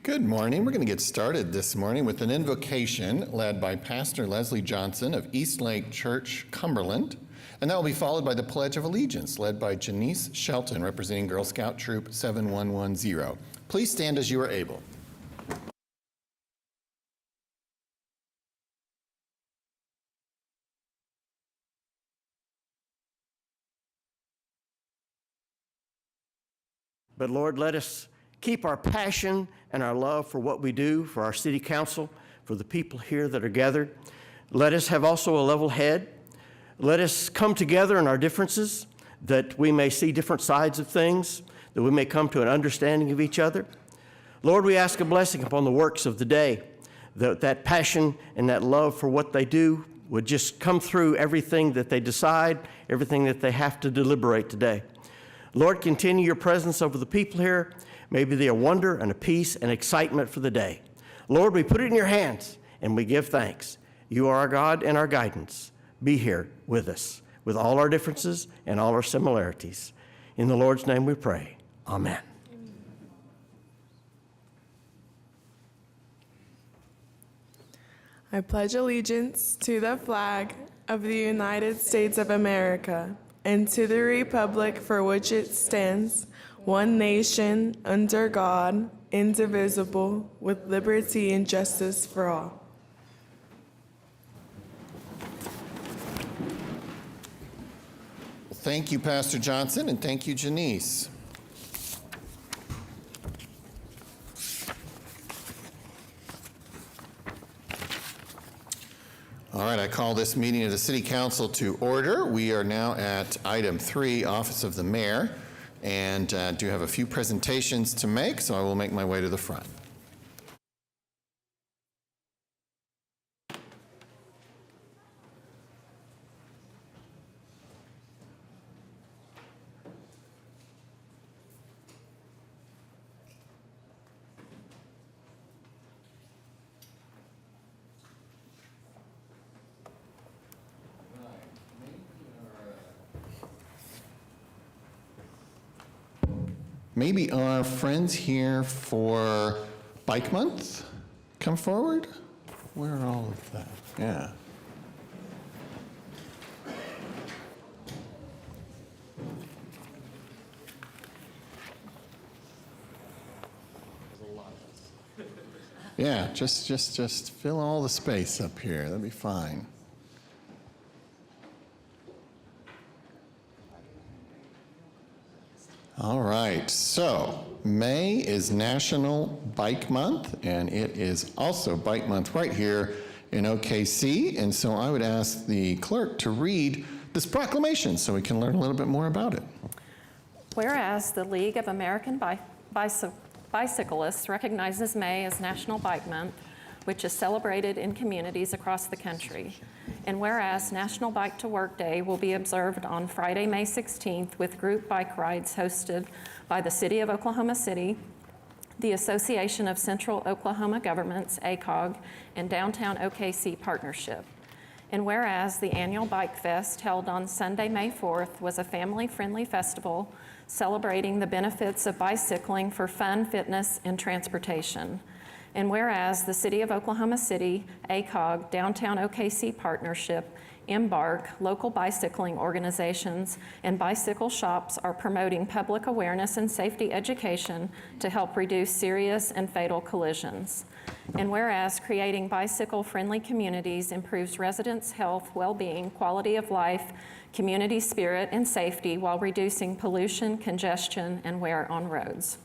Good morning. We're going to get started this morning with an invocation led by Pastor Leslie Johnson of East Lake Church, Cumberland. And that will be followed by the Pledge of Allegiance led by Janice Shelton, representing Girl Scout Troop 7110. Please stand as you are able. But Lord, let us keep our passion and our love for what we do, for our city council, for the people here that are gathered. Let us have also a level head. Let us come together in our differences, that we may see different sides of things, that we may come to an understanding of each other. Lord, we ask a blessing upon the works of the day, that passion and that love for what they do would just come through everything that they decide, everything that they have to deliberate today. Lord, continue your presence over the people here. May be there a wonder and a peace and excitement for the day. Lord, we put it in your hands and we give thanks. You are our God and our guidance. Be here with us, with all our differences and all our similarities. In the Lord's name we pray. Amen. I pledge allegiance to the flag of the United States of America and to the republic for which it stands, one nation, under God, indivisible, with liberty and justice for all. Thank you, Pastor Johnson, and thank you, Janice. All right, I call this meeting of the City Council to order. We are now at item 3, Office of the Mayor, and do have a few presentations to make, so I will make my way to the front. Maybe our friends here for Bike Month come forward? Where are all of that? Yeah. Yeah, just fill all the space up here. That'd be fine. All right, so May is National Bike Month, and it is also Bike Month right here in OKC, and so I would ask the clerk to read this proclamation so we can learn a little bit more about it. Whereas the League of American Bicyclists recognizes May as National Bike Month, which is celebrated in communities across the country. And whereas National Bike to Work Day will be observed on Friday, May 16th with group bike rides hosted by the City of Oklahoma City, the Association of Central Oklahoma Governments, ACOG, and Downtown OKC Partnership. And whereas the annual Bike Fest held on Sunday, May 4th was a family-friendly festival celebrating the benefits of bicycling for fun, fitness, and transportation. And whereas the City of Oklahoma City, ACOG, Downtown OKC Partnership, Embark, local bicycling organizations, and bicycle shops are promoting public awareness and safety education to help reduce serious and fatal collisions. And whereas creating bicycle-friendly communities improves residents' health, well-being, quality of life, community spirit, and safety while reducing pollution, congestion, and wear on roads.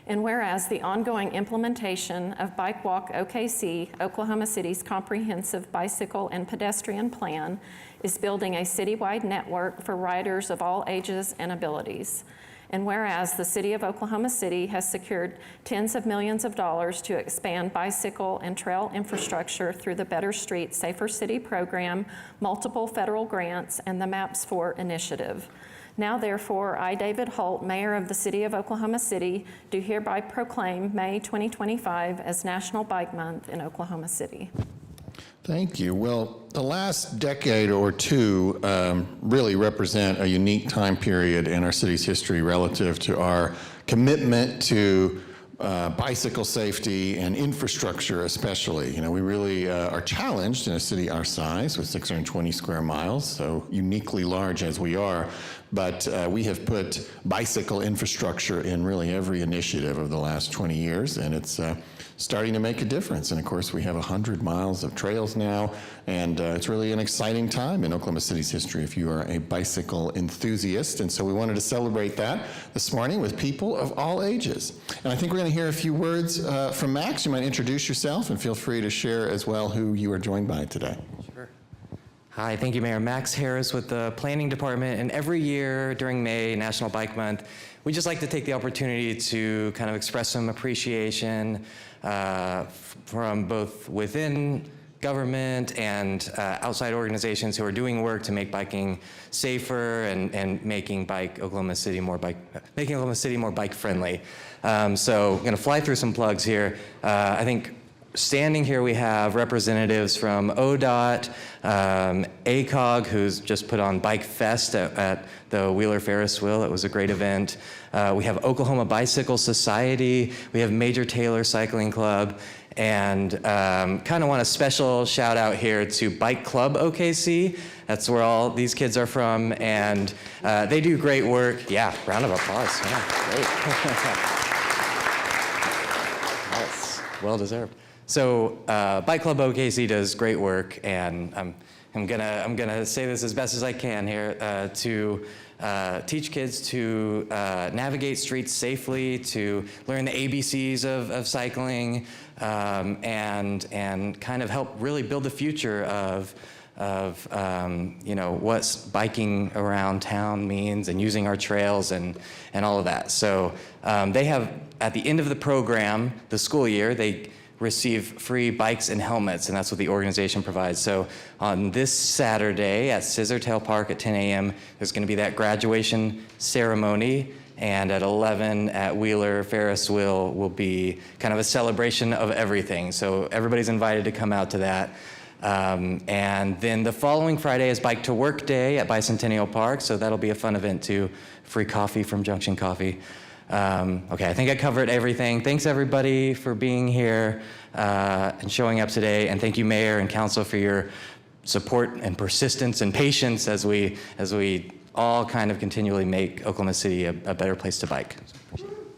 And whereas the ongoing implementation of Bike Walk OKC, Oklahoma City's comprehensive bicycle and pedestrian plan, is building a citywide network for riders of all ages and abilities. And whereas the City of Oklahoma City has secured tens of millions of dollars to expand bicycle and trail infrastructure through the Better Street Safer City program, multiple federal grants, and the MAPS 4 initiative. Now, therefore, I, David Holt, Mayor of the City of Oklahoma City, do hereby proclaim May 2025 as National Bike Month in Oklahoma City. Thank you. Well, the last decade or two really represent a unique time period in our city's history relative to our commitment to bicycle safety and infrastructure especially. You know, we really are challenged in a city our size with 620 square miles, so uniquely large as we are, but we have put bicycle infrastructure in really every initiative of the last 20 years, and it's starting to make a difference. And of course, we have 100 miles of trails now, and it's really an exciting time in Oklahoma City's history if you are a bicycle enthusiast. And so we wanted to celebrate that this morning with people of all ages. And I think we're going to hear a few words from Max. You might introduce yourself, and feel free to share as well who you are joined by today. Sure. Hi, thank you, Mayor. Max Harris with the Planning Department, and every year during May, National Bike Month, we just like to take the opportunity to kind of express some appreciation from both within government and outside organizations who are doing work to make biking safer and making Oklahoma City more bike friendly. So I'm going to fly through some plugs here. I think standing here we have representatives from ODOT, ACOG, who's just put on Bike Fest at the Wheeler Ferris wheel. It was a great event. We have Oklahoma Bicycle Society. We have Major Taylor Cycling Club. And kind of want a special shout out here to Bike Club OKC. That's where all these kids are from. And they do great work. Yeah, round of applause. Yeah, great. Yes, well deserved. So Bike Club OKC does great work, and I'm gonna say this as best as I can here to teach kids to navigate streets safely, to learn the ABCs of cycling, and kind of help really build the future of you know, what biking around town means and using our trails and all of that. So they have, at the end of the program, the school year, they receive free bikes and helmets, and that's what the organization provides. So on this Saturday at Scissortail Park at 10 a.m., there's going to be that graduation ceremony, and at 11 at Wheeler Ferris wheel will be kind of a celebration of everything. So everybody's invited to come out to that. And then the following Friday is Bike to Work Day at Bicentennial Park, so that'll be a fun event too. Free coffee from Junction Coffee. Okay, I think I covered everything. Thanks everybody for being here and showing up today, and thank you, Mayor and Council, for your support and persistence and patience as we all kind of continually make Oklahoma City a better place to bike.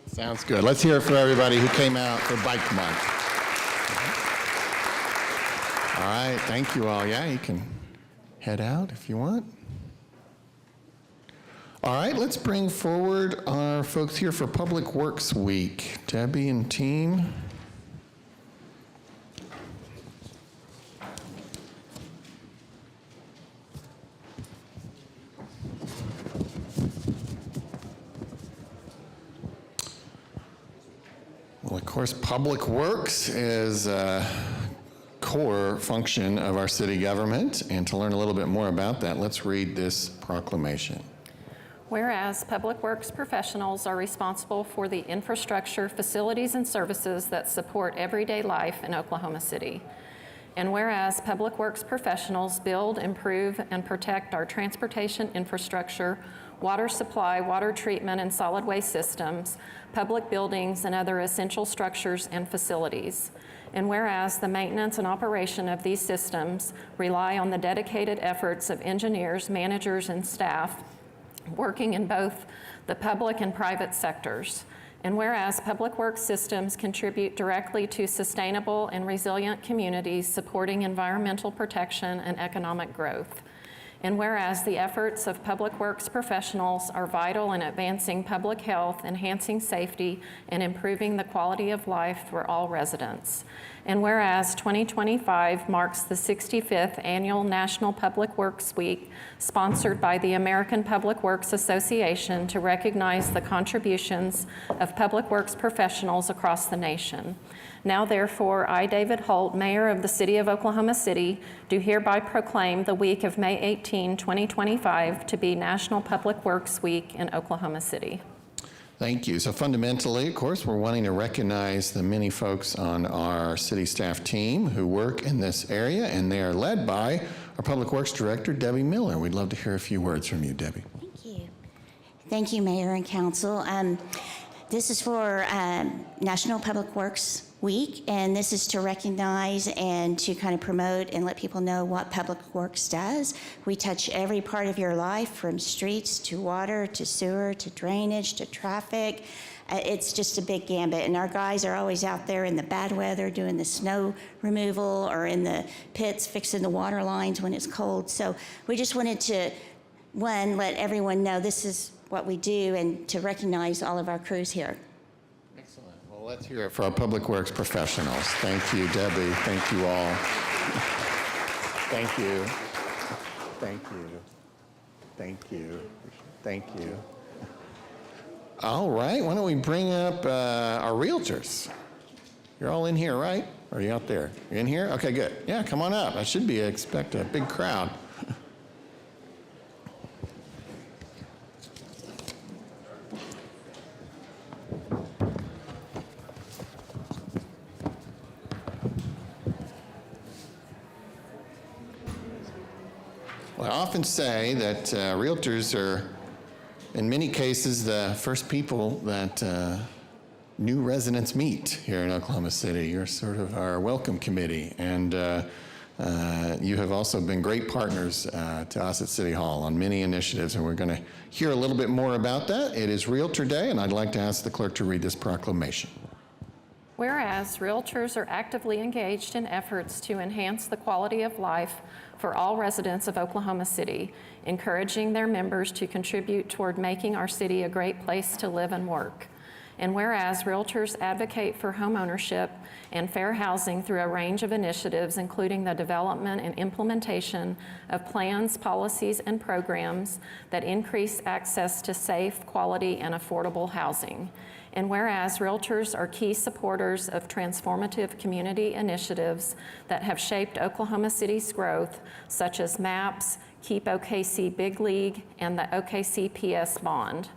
Sounds good. Let's hear it for everybody who came out for Bike Month. All right, thank you all. Yeah, you can head out if you want. All right, let's bring forward our folks here for Public Works Week. Debbie and team. Well, of course, Public Works is a core function of our city government, and to learn a little bit more about that, let's read this proclamation. Whereas public works professionals are responsible for the infrastructure, facilities, and services that support everyday life in Oklahoma City. And whereas public works professionals build, improve, and protect our transportation infrastructure, water supply, water treatment, and solid waste systems, public buildings, and other essential structures and facilities. And whereas the maintenance and operation of these systems rely on the dedicated efforts of engineers, managers, and staff working in both the public and private sectors. And whereas public works systems contribute directly to sustainable and resilient communities supporting environmental protection and economic growth. And whereas the efforts of public works professionals are vital in advancing public health, enhancing safety, and improving the quality of life for all residents. And whereas 2025 marks the 65th Annual National Public Works Week, sponsored by the American Public Works Association to recognize the contributions of public works professionals across the nation. Now therefore, I, David Holt, Mayor of the City of Oklahoma City, do hereby proclaim the week of May 18, 2025 to be National Public Works Week in Oklahoma City. Thank you. So fundamentally, of course, we're wanting to recognize the many folks on our city staff team who work in this area, and they are led by our Public Works Director, Debbie Miller. We'd love to hear a few words from you, Debbie. Thank you. Thank you, Mayor and Council. This is for National Public Works Week, and this is to recognize and to kind of promote and let people know what Public Works does. We touch every part of your life, from streets to water to sewer to drainage to traffic. It's just a big gambit, and our guys are always out there in the bad weather doing the snow removal or in the pits fixing the water lines when it's cold. So we just wanted to, one, let everyone know this is what we do and to recognize all of our crews here. Excellent. Well, let's hear it for our Public Works professionals. Thank you, Debbie. Thank you all. Thank you. Thank you. Thank you. Thank you. All right, why don't we bring up our realtors? You're all in here, right? Or are you out there? You're in here? Okay, good. Yeah, come on up. I should expect a big crowd. Well, I often say that realtors are, in many cases, the first people that new residents meet here in Oklahoma City. You're sort of our welcome committee, and you have also been great partners to us at City Hall on many initiatives, and we're going to hear a little bit more about that. It is Realtor Day, and I'd like to ask the clerk to read this proclamation. Whereas realtors are actively engaged in efforts to enhance the quality of life for all residents of Oklahoma City, encouraging their members to contribute toward making our city a great place to live and work. And whereas realtors advocate for homeownership and fair housing through a range of initiatives, including the development and implementation of plans, policies, and programs that increase access to safe, quality, and affordable housing. And whereas realtors are key supporters of transformative community initiatives that have shaped Oklahoma City's growth, such as MAPS, Keep OKC Big League, and the OKC PS Bond.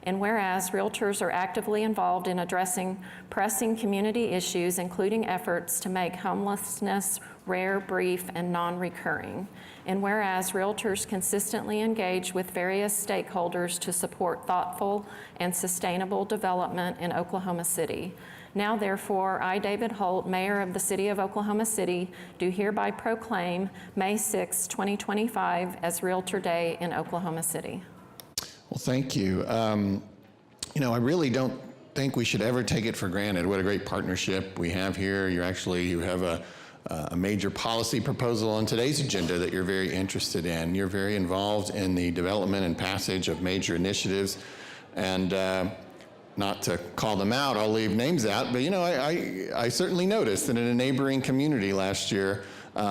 And whereas realtors are actively involved in addressing pressing community issues, including efforts to make homelessness rare, brief, and non-recurring. And whereas realtors consistently engage with various stakeholders to support thoughtful and sustainable development in Oklahoma City. Now therefore, I, David Holt, Mayor of the City of Oklahoma City, do hereby proclaim May 6, 2025 as Realtor Day in Oklahoma City. Well, thank you. You know, I really don't think we should ever take it for granted what a great partnership we have here. You have a major policy proposal on today's agenda that you're very interested in. You're very involved in the development and passage of major initiatives, and not to call them out, I'll leave names out, but you know, I certainly noticed that in a neighboring community last year,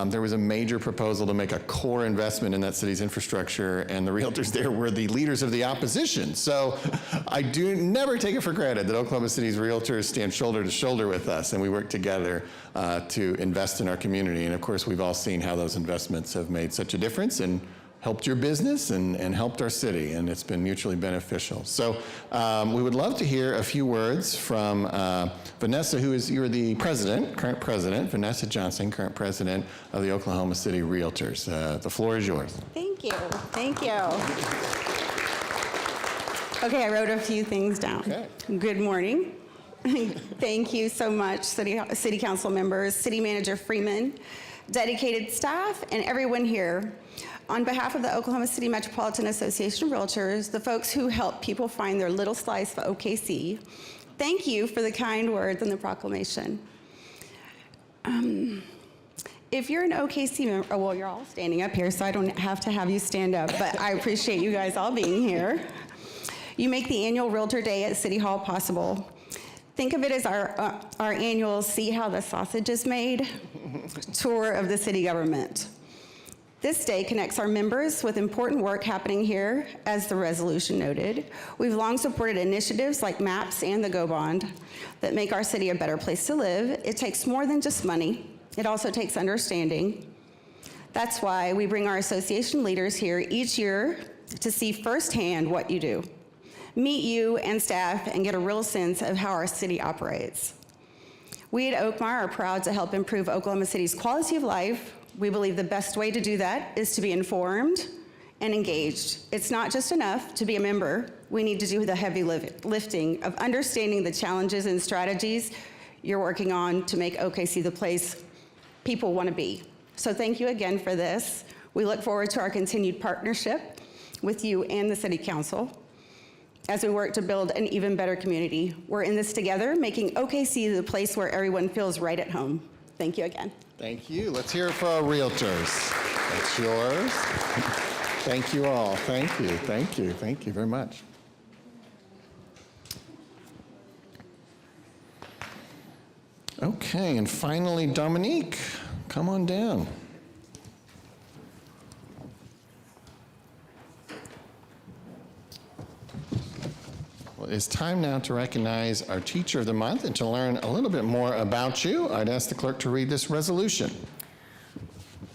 there was a major proposal to make a core investment in that city's infrastructure, and the realtors there were the leaders of the opposition. So I do never take it for granted that Oklahoma City's realtors stand shoulder to shoulder with us, and we work together to invest in our community. And of course, we've all seen how those investments have made such a difference and helped your business and helped our city, and it's been mutually beneficial. So we would love to hear a few words from Vanessa, you're the current president, Vanessa Johnson, current president of the Oklahoma City Realtors. The floor is yours. Thank you. Thank you. Okay, I wrote a few things down. Okay. Good morning. Thank you so much, City Council members, City Manager Freeman, dedicated staff, and everyone here. On behalf of the Oklahoma City Metropolitan Association of Realtors, the folks who help people find their little slice of OKC, thank you for the kind words in the proclamation. If you're an OKC member, well, you're all standing up here, so I don't have to have you stand up, but I appreciate you guys all being here. You make the annual Realtor Day at City Hall possible. Think of it as our annual See How the Sausage is Made tour of the city government. This day connects our members with important work happening here, as the resolution noted. We've long supported initiatives like MAPS and the GO Bond that make our city a better place to live. It takes more than just money. It also takes understanding. That's why we bring our association leaders here each year to see firsthand what you do, meet you and staff, and get a real sense of how our city operates. We at Oakmar are proud to help improve Oklahoma City's quality of life. We believe the best way to do that is to be informed and engaged. It's not just enough to be a member. we need to do the heavy lifting of understanding the challenges and strategies you're working on to make OKC the place people want to be. So thank you again for this. We look forward to our continued partnership with you and the City Council as we work to build an even better community. We're in this together, making OKC the place where everyone feels right at home. Thank you again. Thank you. Let's hear it for our realtors. That's yours. Thank you all. Thank you. Thank you. Thank you very much. Okay, and finally, Dominique, come on down. Well, it's time now to recognize our Teacher of the Month and to learn a little bit more about you. I'd ask the clerk to read this resolution.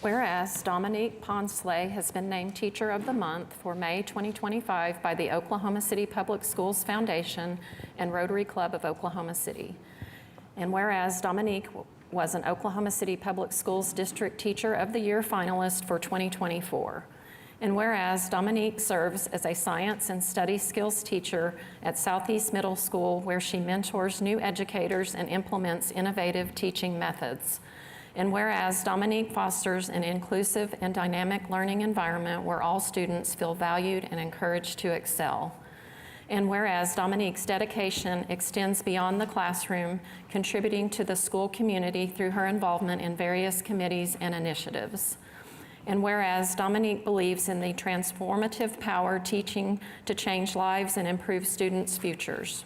Whereas Dominique Ponsley has been named Teacher of the Month for May 2025 by the Oklahoma City Public Schools Foundation and Rotary Club of Oklahoma City. And whereas Dominique was an Oklahoma City Public Schools District Teacher of the Year finalist for 2024. And whereas Dominique serves as a science and study skills teacher at Southeast Middle School, where she mentors new educators and implements innovative teaching methods. And whereas Dominique fosters an inclusive and dynamic learning environment where all students feel valued and encouraged to excel. And whereas Dominique's dedication extends beyond the classroom, contributing to the school community through her involvement in various committees and initiatives. And whereas Dominique believes in the transformative power teaching to change lives and improve students' futures.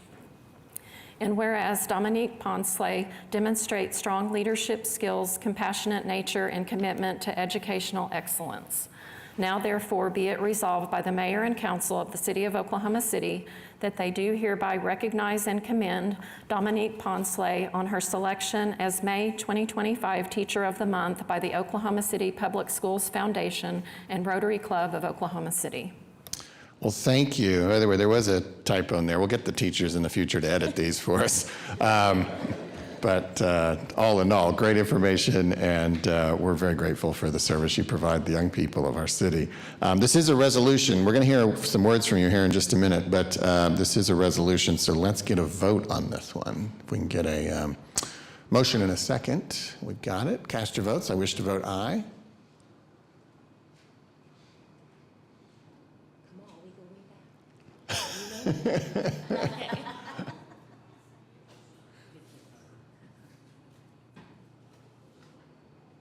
And whereas Dominique Ponsley demonstrates strong leadership skills, compassionate nature, and commitment to educational excellence. Now therefore be it resolved by the Mayor and Council of the City of Oklahoma City that they do hereby recognize and commend Dominique Ponsley on her selection as May 2025 Teacher of the Month by the Oklahoma City Public Schools Foundation and Rotary Club of Oklahoma City. Well, thank you. By the way, there was a typo in there. We'll get the teachers in the future to edit these for us. But all in all, great information, and we're very grateful for the service you provide the young people of our city. This is a resolution. We're going to hear some words from you here in just a minute, but this is a resolution, so let's get a vote on this one. If we can get a motion in a second. We've got it. Cast your votes. I wish to vote aye.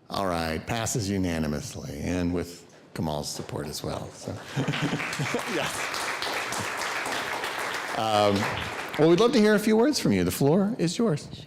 All right, passes unanimously, and with Kamal's support as well. So. Yes. Well, we'd love to hear a few words from you. The floor is yours. Sure.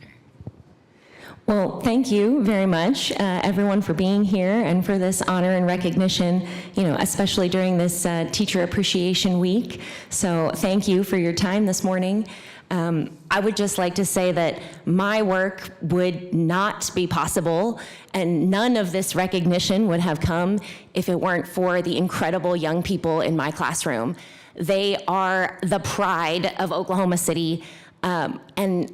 Well, thank you very much, everyone, for being here and for this honor and recognition, especially during this Teacher Appreciation Week. So thank you for your time this morning. I would just like to say that my work would not be possible, and none of this recognition would have come if it weren't for the incredible young people in my classroom. They are the pride of Oklahoma City, and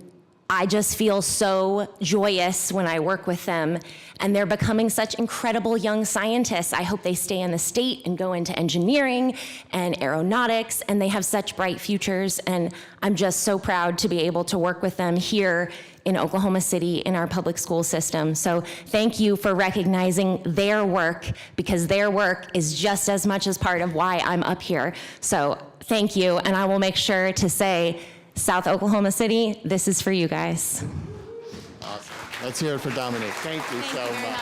I just feel so joyous when I work with them, and they're becoming such incredible young scientists. I hope they stay in the state and go into engineering and aeronautics, and they have such bright futures, and I'm just so proud to be able to work with them here in Oklahoma City in our public school system. So thank you for recognizing their work, because their work is just as much as part of why I'm up here. So thank you, and I will make sure to say, South Oklahoma City, this is for you guys. Awesome. Let's hear it for Dominique. Thank you so much.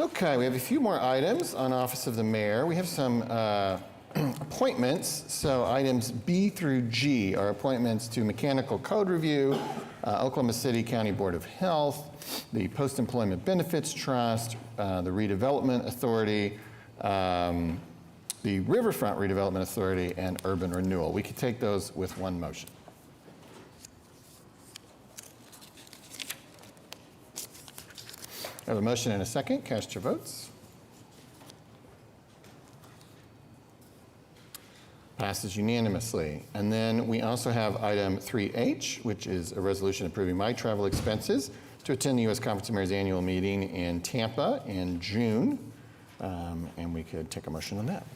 Okay, we have a few more items on Office of the Mayor. We have some appointments. So items B through G are appointments to Mechanical Code Review, Oklahoma City County Board of Health, the Post-Employment Benefits Trust, the Redevelopment Authority, the Riverfront Redevelopment Authority, and Urban Renewal. We could take those with one motion. I have a motion and a second. Cast your votes. Passes unanimously. And then we also have item 3H, which is a resolution approving my travel expenses to attend the U.S. Conference of Mayors annual meeting in Tampa in June. And we could take a motion on that.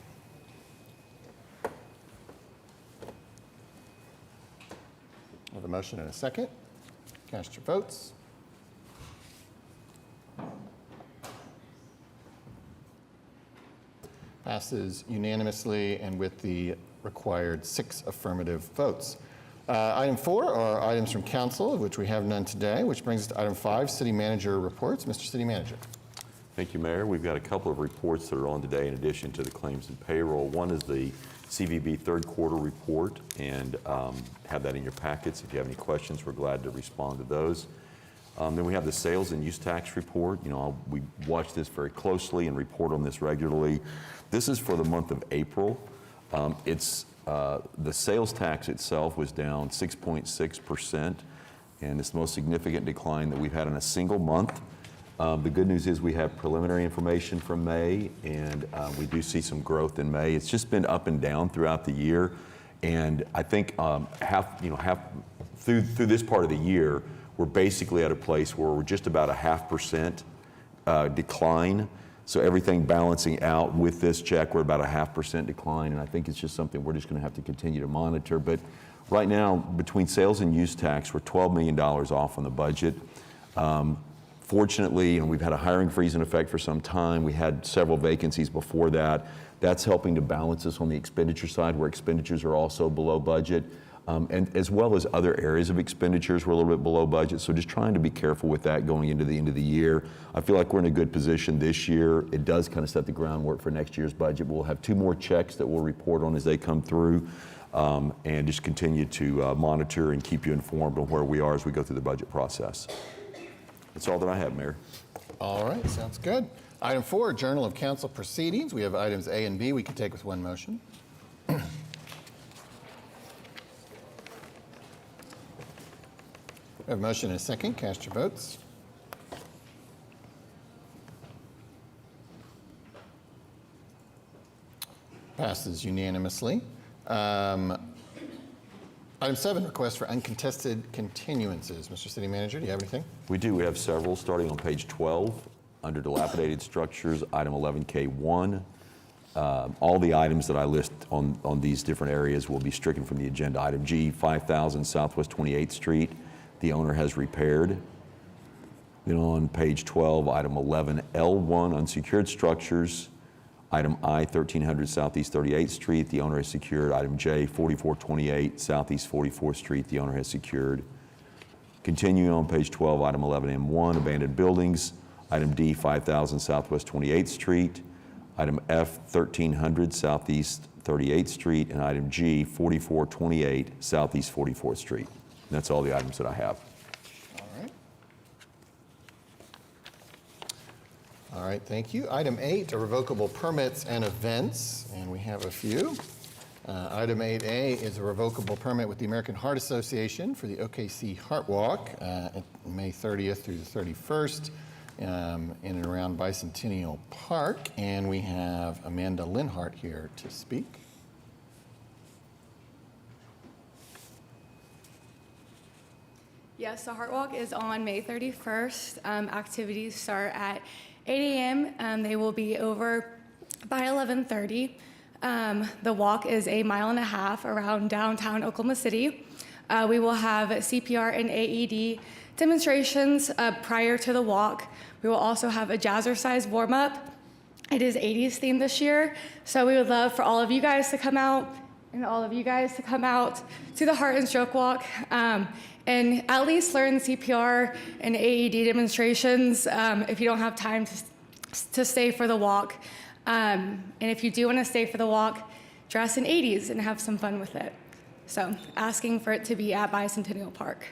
I have a motion and a second. Cast your votes. Passes unanimously and with the required 6 affirmative votes. Item 4 are items from council, of which we have none today, which brings us to item 5, city manager reports. Mr. City Manager. Thank you, Mayor. We've got a couple of reports that are on today in addition to the claims and payroll. One is the CVB third quarter report, and have that in your packets. If you have any questions, we're glad to respond to those. Then we have the sales and use tax report. You know, we watch this very closely and report on this regularly. This is for the month of April. The sales tax itself was down 6.6%, and it's the most significant decline that we've had in a single month. The good news is we have preliminary information from May, and we do see some growth in May. It's just been up and down throughout the year, and I think through this part of the year, we're basically at a place where we're just about a 0.5% decline. So everything balancing out with this check, we're about a 0.5% decline, and I think it's just something we're just going to have to continue to monitor. But right now, between sales and use tax, we're $12 million off on the budget. Fortunately, we've had a hiring freeze in effect for some time. We had several vacancies before that. That's helping to balance us on the expenditure side, where expenditures are also below budget. And as well as other areas of expenditures, we're a little bit below budget. So just trying to be careful with that going into the end of the year. I feel like we're in a good position this year. It does kind of set the groundwork for next year's budget. We'll have 2 more checks that we'll report on as they come through, and just continue to monitor and keep you informed on where we are as we go through the budget process. That's all that I have, Mayor. All right, sounds good. Item 4, Journal of Council Proceedings. We have items A and B we can take with one motion. We have a motion and a second. Cast your votes. Passes unanimously. Item 7, request for uncontested continuances. Mr. City Manager, do you have anything? We do. We have several, starting on page 12, under dilapidated structures, item 11K1. All the items that I list on these different areas will be stricken from the agenda. Item G, 5000 Southwest 28th Street. The owner has repaired. Then on page 12, item 11L1, unsecured structures. Item I, 1300 Southeast 38th Street. The owner has secured. Item J, 4428 Southeast 44th Street. The owner has secured. Continuing on page 12, item 11M1, abandoned buildings. Item D, 5000 Southwest 28th Street. Item F, 1300 Southeast 38th Street. And item G, 4428 Southeast 44th Street. And that's all the items that I have. All right, thank you. Item 8 are revocable permits and events, and we have a few. Item 8A is a revocable permit with the American Heart Association for the OKC Heart Walk, May 30th through the 31st, in and around Bicentennial Park. And we have Amanda Linhart here to speak. Yes, the Heart Walk is on May 31st. Activities start at 8 a.m. They will be over by 11:30. The walk is 1.5 miles around downtown Oklahoma City. We will have CPR and AED demonstrations prior to the walk. We will also have a jazzercise warm-up. It is 80s themed this year, so we would love for all of you guys to come out and all of you guys to come out to the Heart and Stroke Walk and at least learn CPR and AED demonstrations if you don't have time to stay for the walk. And if you do want to stay for the walk, dress in 80s and have some fun with it. So asking for it to be at Bicentennial Park.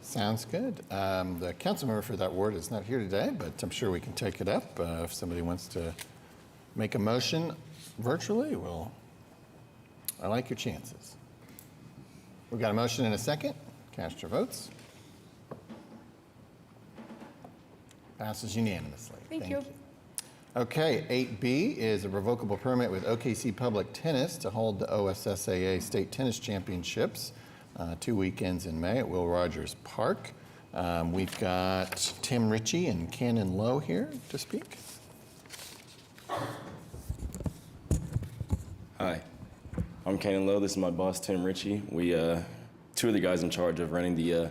Sounds good. The council member for that ward is not here today, but I'm sure we can take it up. If somebody wants to make a motion virtually, well, I like your chances. We've got a motion and a second. Cast your votes. Passes unanimously. Thank you. Okay, 8B is a revocable permit with OKC Public Tennis to hold the OSSAA State Tennis Championships 2 weekends in May at Will Rogers Park. We've got Tim Ritchie and Cannon Lowe here to speak. Hi, I'm Cannon Lowe. This is my boss, Tim Ritchie. We two of the guys in charge of running the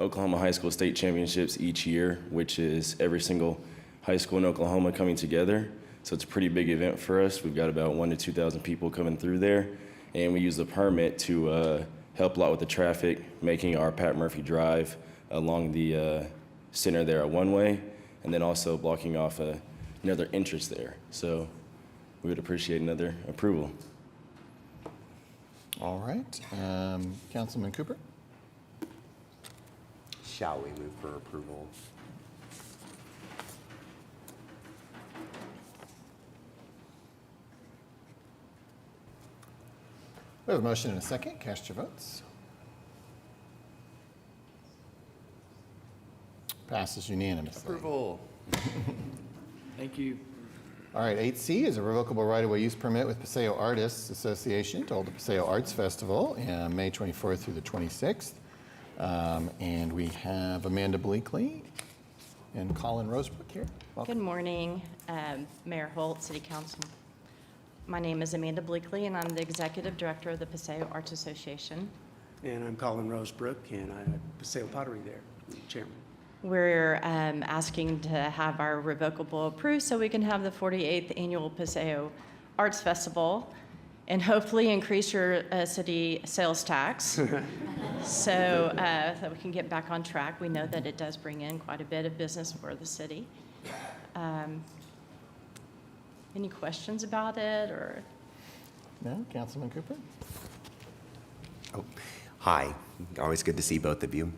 Oklahoma High School State Championships each year, which is every single high school in Oklahoma coming together. So it's a pretty big event for us. We've got about 1,000 to 2,000 people coming through there, and we use the permit to help a lot with the traffic, making our Pat Murphy Drive along the center there a one-way, and then also blocking off another entrance there. So we would appreciate another approval. All right, Councilman Cooper? Shall we move for approval? We have a motion and a second. Cast your votes. Passes unanimously. Approval. Thank you. All right, 8C is a revocable right-of-way use permit with Paseo Artists Association to hold the Paseo Arts Festival May 24th through the 26th. And we have Amanda Bleakley and Colin Rosebrook here. Welcome. Good morning, Mayor Holt, City Council. My name is Amanda Bleakley, and I'm the Executive Director of the Paseo Arts Association. And I'm Colin Rosebrook, and I'm at Paseo Pottery there, Chairman. We're asking to have our revocable approved so we can have the 48th Annual Paseo Arts Festival and hopefully increase your city sales tax so that we can get back on track. We know that it does bring in quite a bit of business for the city. Any questions about it or? No, Councilman Cooper? Oh, hi. Always good to see both of you.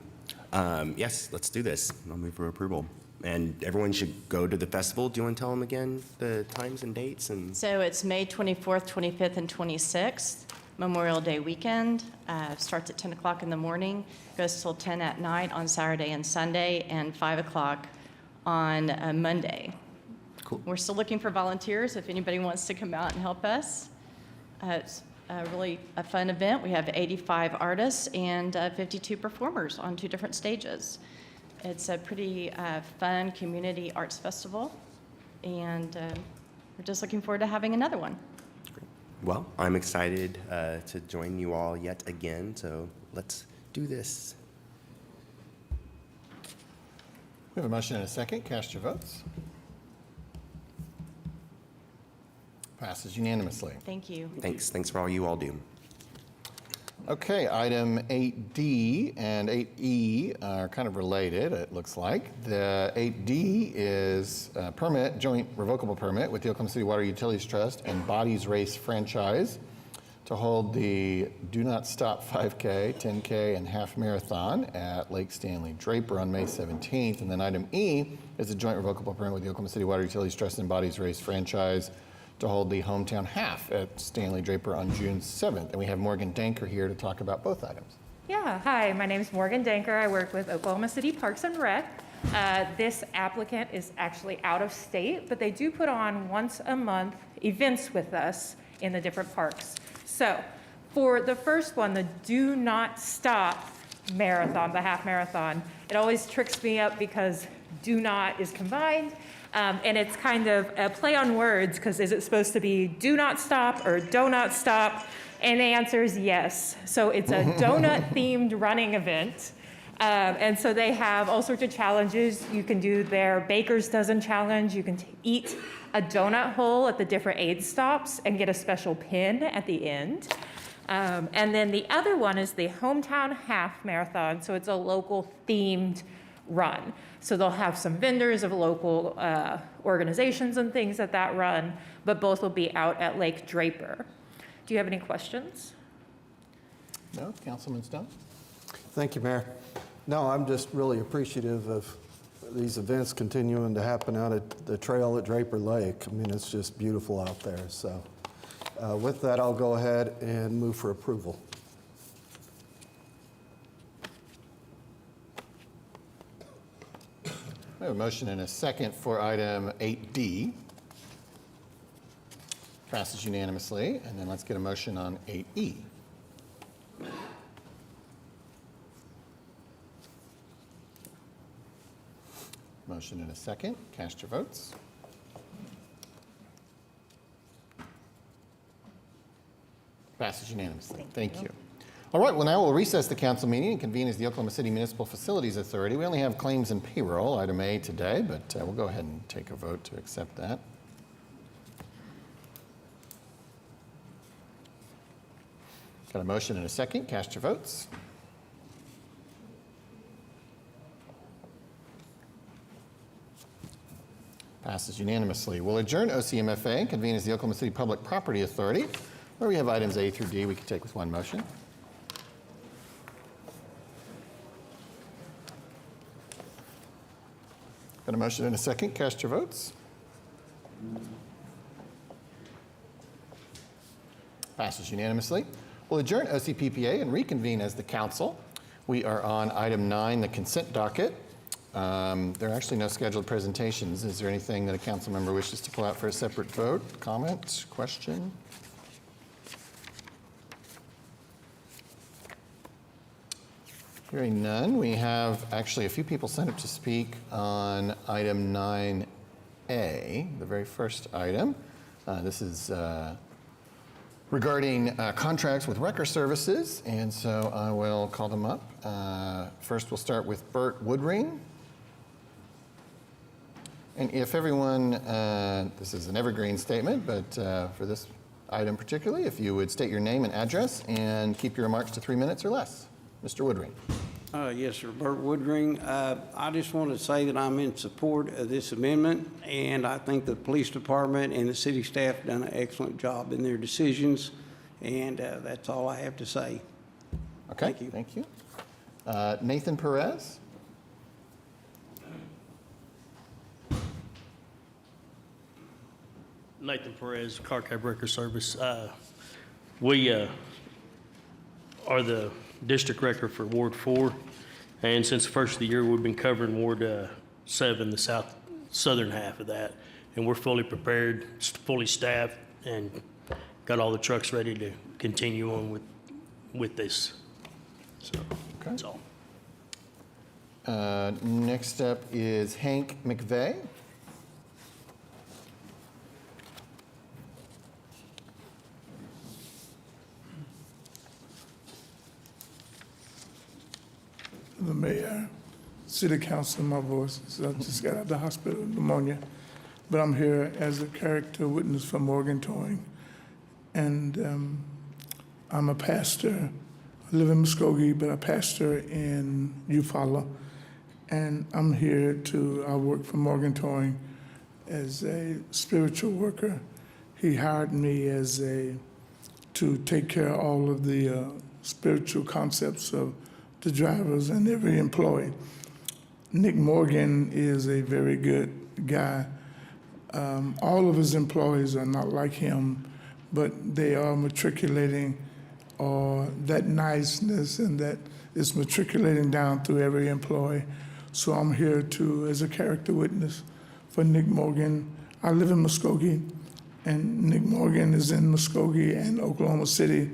Yes, let's do this. I'll move for approval. And everyone should go to the festival. Do you want to tell them again the times and dates? And So it's May 24th, 25th, and 26th, Memorial Day weekend. Starts at 10 o'clock in the morning, goes till 10 at night on Saturday and Sunday, and 5 o'clock on Monday. Cool. We're still looking for volunteers if anybody wants to come out and help us. It's really a fun event. We have 85 artists and 52 performers on 2 different stages. It's a pretty fun community arts festival, and we're just looking forward to having another one. well, I'm excited to join you all yet again. So let's do this. We have a motion and a second. Cast your votes. Passes unanimously. Thank you. Thanks. Thanks for all you all do. Okay, item 8D and 8E are kind of related, it looks like. The 8D is a permit, joint revocable permit with the Oklahoma City Water Utilities Trust and Bodies Race franchise to hold the Do Not Stop 5K, 10K, and half marathon at Lake Stanley Draper on May 17th. And then item E is a joint revocable permit with the Oklahoma City Water Utilities Trust and Bodies Race franchise to hold the hometown half at Stanley Draper on June 7th. And we have Morgan Danker here to talk about both items. Yeah, hi, my name is Morgan Danker. I work with Oklahoma City Parks and Rec. This applicant is actually out of state, but they do put on once a month events with us in the different parks. So for the first one, the Do Not Stop marathon, the half marathon, it always tricks me up because do not is combined. And it's kind of a play on words because is it supposed to be do not stop or do not stop? And the answer is yes. So it's a donut themed running event. And so they have all sorts of challenges. You can do their Baker's Dozen challenge. You can eat a donut hole at the different aid stops and get a special pin at the end. And then the other one is the Hometown Half Marathon. So it's a local themed run. So they'll have some vendors of local organizations and things at that run, but both will be out at Lake Draper. Do you have any questions? No, Councilman Stone? Thank you, Mayor. No, I'm just really appreciative of these events continuing to happen out at the trail at Draper Lake. I mean, it's just beautiful out there. So with that, I'll go ahead and move for approval. We We have a motion and a second for item 8D. Passes unanimously. And then let's get a motion on 8E. Motion and a second. Cast your votes. Passes unanimously. Thank you. All right, well, now we'll recess the council meeting and convene as the Oklahoma City Municipal Facilities Authority. We only have claims and payroll, item A, today, but we'll go ahead and take a vote to accept that. Got a motion and a second. Cast your votes. Passes unanimously. We'll adjourn OCMFA and convene as the Oklahoma City Public Property Authority, where we have items A through D we can take with one motion. Got a motion and a second. Cast your votes. Passes unanimously. We'll adjourn OCPPA and reconvene as the council. We are on item 9, the consent docket. There are actually no scheduled presentations. Is there anything that a council member wishes to pull out for a separate vote, comment, question? Hearing none, we have actually a few people signed up to speak on item 9A, the very first item. This is regarding contracts with wrecker services, and so I will call them up. First, we'll start with Bert Woodring. And if everyone, this is an evergreen statement, but for this item particularly, if you would state your name and address and keep your remarks to 3 minutes or less. Mr. Woodring. Yes, sir. Bert Woodring. I just want to say that I'm in support of this amendment, and I think the police department and the city staff done an excellent job in their decisions, and that's all I have to say. Okay, thank you. Nathan Perez. Nathan Perez, Car Cab Wrecker Service. We are the district record for Ward 4, and since the first of the year, we've been covering Ward 7, the southern half of that, and we're fully prepared, fully staffed, and got all the trucks ready to continue on with this. So that's all. Next up is Hank McVeigh. The mayor, city council, my voice. So I just got out of the hospital with pneumonia, but I'm here as a character witness for Morgan Towing, and I'm a pastor. I live in Muskogee, but I pastor in Eufaula, and I'm here I work for Morgan Towing as a spiritual worker. He hired me to take care of all of the spiritual concepts of the drivers and every employee. Nick Morgan is a very good guy. All of his employees are not like him, but they are matriculating, or that niceness and that is matriculating down through every employee. So I'm here as a character witness for Nick Morgan. I live in Muskogee, and Nick Morgan is in Muskogee and Oklahoma City.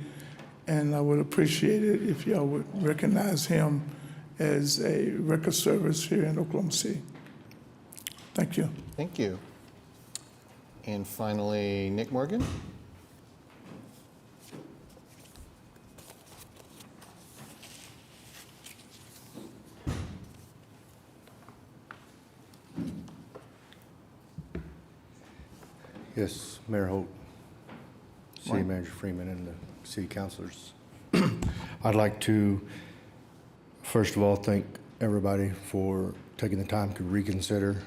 And I would appreciate it if y'all would recognize him as a record service here in Oklahoma City. Thank you. Thank you. And finally, Nick Morgan. Yes, Mayor Holt, City Morning. Manager Freeman, and the city councilors. I'd like to, first of all, thank everybody for taking the time to reconsider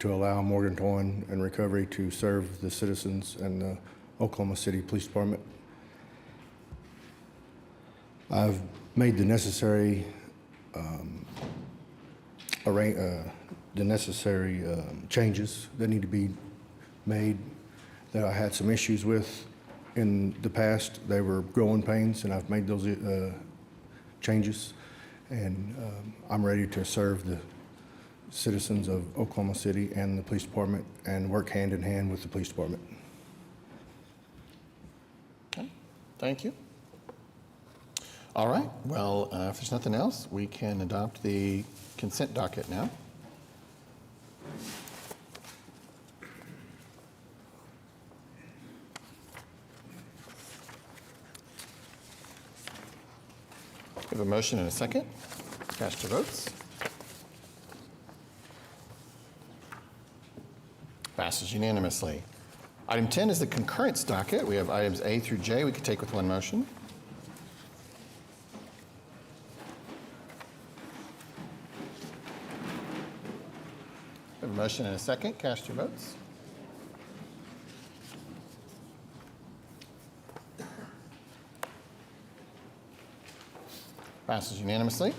to allow Morgan Towing and Recovery to serve the citizens and the Oklahoma City Police Department. I've made the necessary changes that need to be made that I had some issues with in the past. They were growing pains, and I've made those changes, and I'm ready to serve citizens of Oklahoma City and the police department and work hand in hand with the police department. Okay, thank you. All right, well, if there's nothing else, we can adopt the consent docket now. We have a motion and a second. Cast your votes. Passes unanimously. Item 10 is the concurrence docket. We have items A through J we could take with one motion. We have a motion and a second. Cast your votes. Passes unanimously.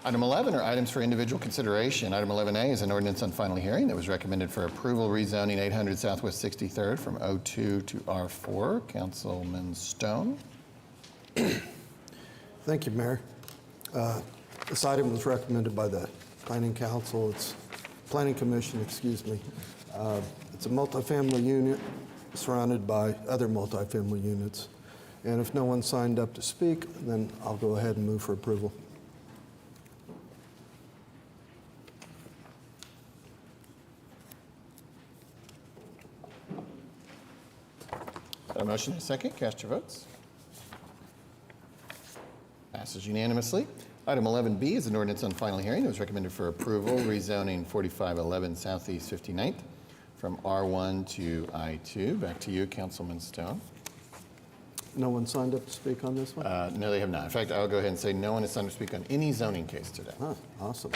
Item 11 are items for individual consideration. Item 11A is an ordinance on final hearing that was recommended for approval, rezoning 800 Southwest 63rd from O2 to R4. Councilman Stone. Thank you, Mayor. This item was recommended by the Planning Council. It's Planning Commission, excuse me. It's a multifamily unit surrounded by other multifamily units. And if no one signed up to speak, then I'll go ahead and move for approval. Got a motion and a second. Cast your votes. Passes unanimously. Item 11B is an ordinance on final hearing that was recommended for approval, rezoning 4511 Southeast 59th from R1 to I2. Back to you, Councilman Stone. No one signed up to speak on this one? No, they have not. In fact, I'll go ahead and say no one has signed up to speak on any zoning case today. Awesome.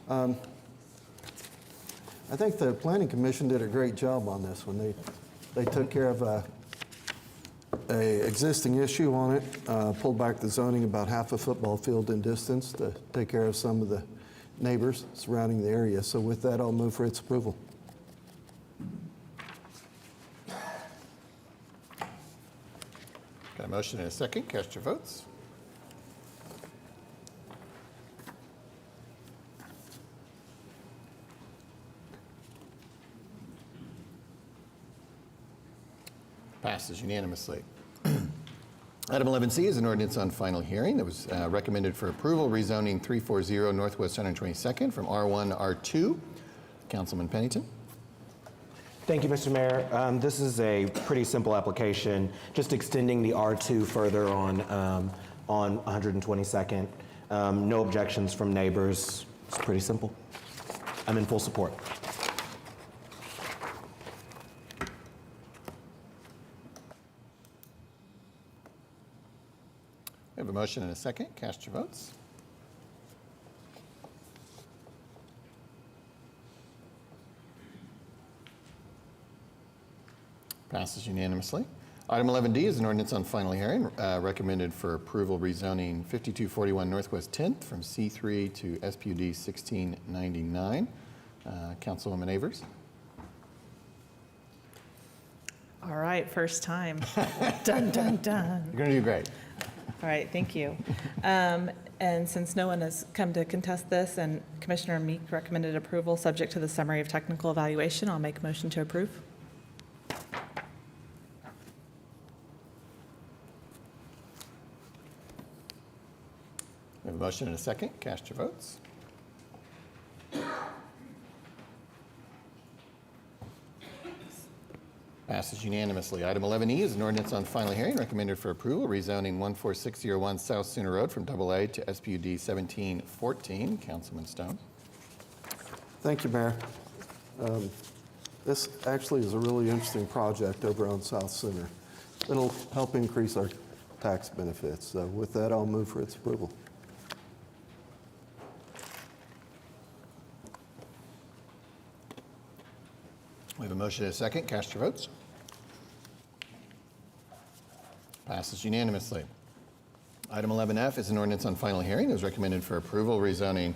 I think the Planning Commission did a great job on this one. They took care of a existing issue on it, pulled back the zoning about half a football field in distance to take care of some of the neighbors surrounding the area. So with that, I'll move for its approval. Got a motion and a second. Cast your votes. Passes unanimously. Item 11C is an ordinance on final hearing that was recommended for approval, rezoning 340 Northwest 122nd from R1 to R2. Councilman Pennington. Thank you, Mr. Mayor. This is a pretty simple application, just extending the R2 further on 122nd. No objections from neighbors. It's pretty simple. I'm in full support. We have a motion and a second. Cast your votes. Passes unanimously. Item 11D is an ordinance on final hearing recommended for approval, rezoning 5241 Northwest 10th from C3 to SPUD 1699. Councilwoman Avers. All right, first time. Dun, dun, dun. You're going to do great. All right, thank you. And since no one has come to contest this and Commissioner Meek recommended approval subject to the summary of technical evaluation, I'll make a motion to approve. We have a motion and a second. Cast your votes. Passes unanimously. Item 11E is an ordinance on final hearing recommended for approval, rezoning 14601 South Sooner Road from AA to SPUD 1714. Councilman Stone. Thank you, Mayor. This actually is a really interesting project over on South Center. It'll help increase our tax benefits. So with that, I'll move for its approval. We have a motion and a second. Cast your votes. Passes unanimously. Item 11F is an ordinance on final hearing that was recommended for approval, rezoning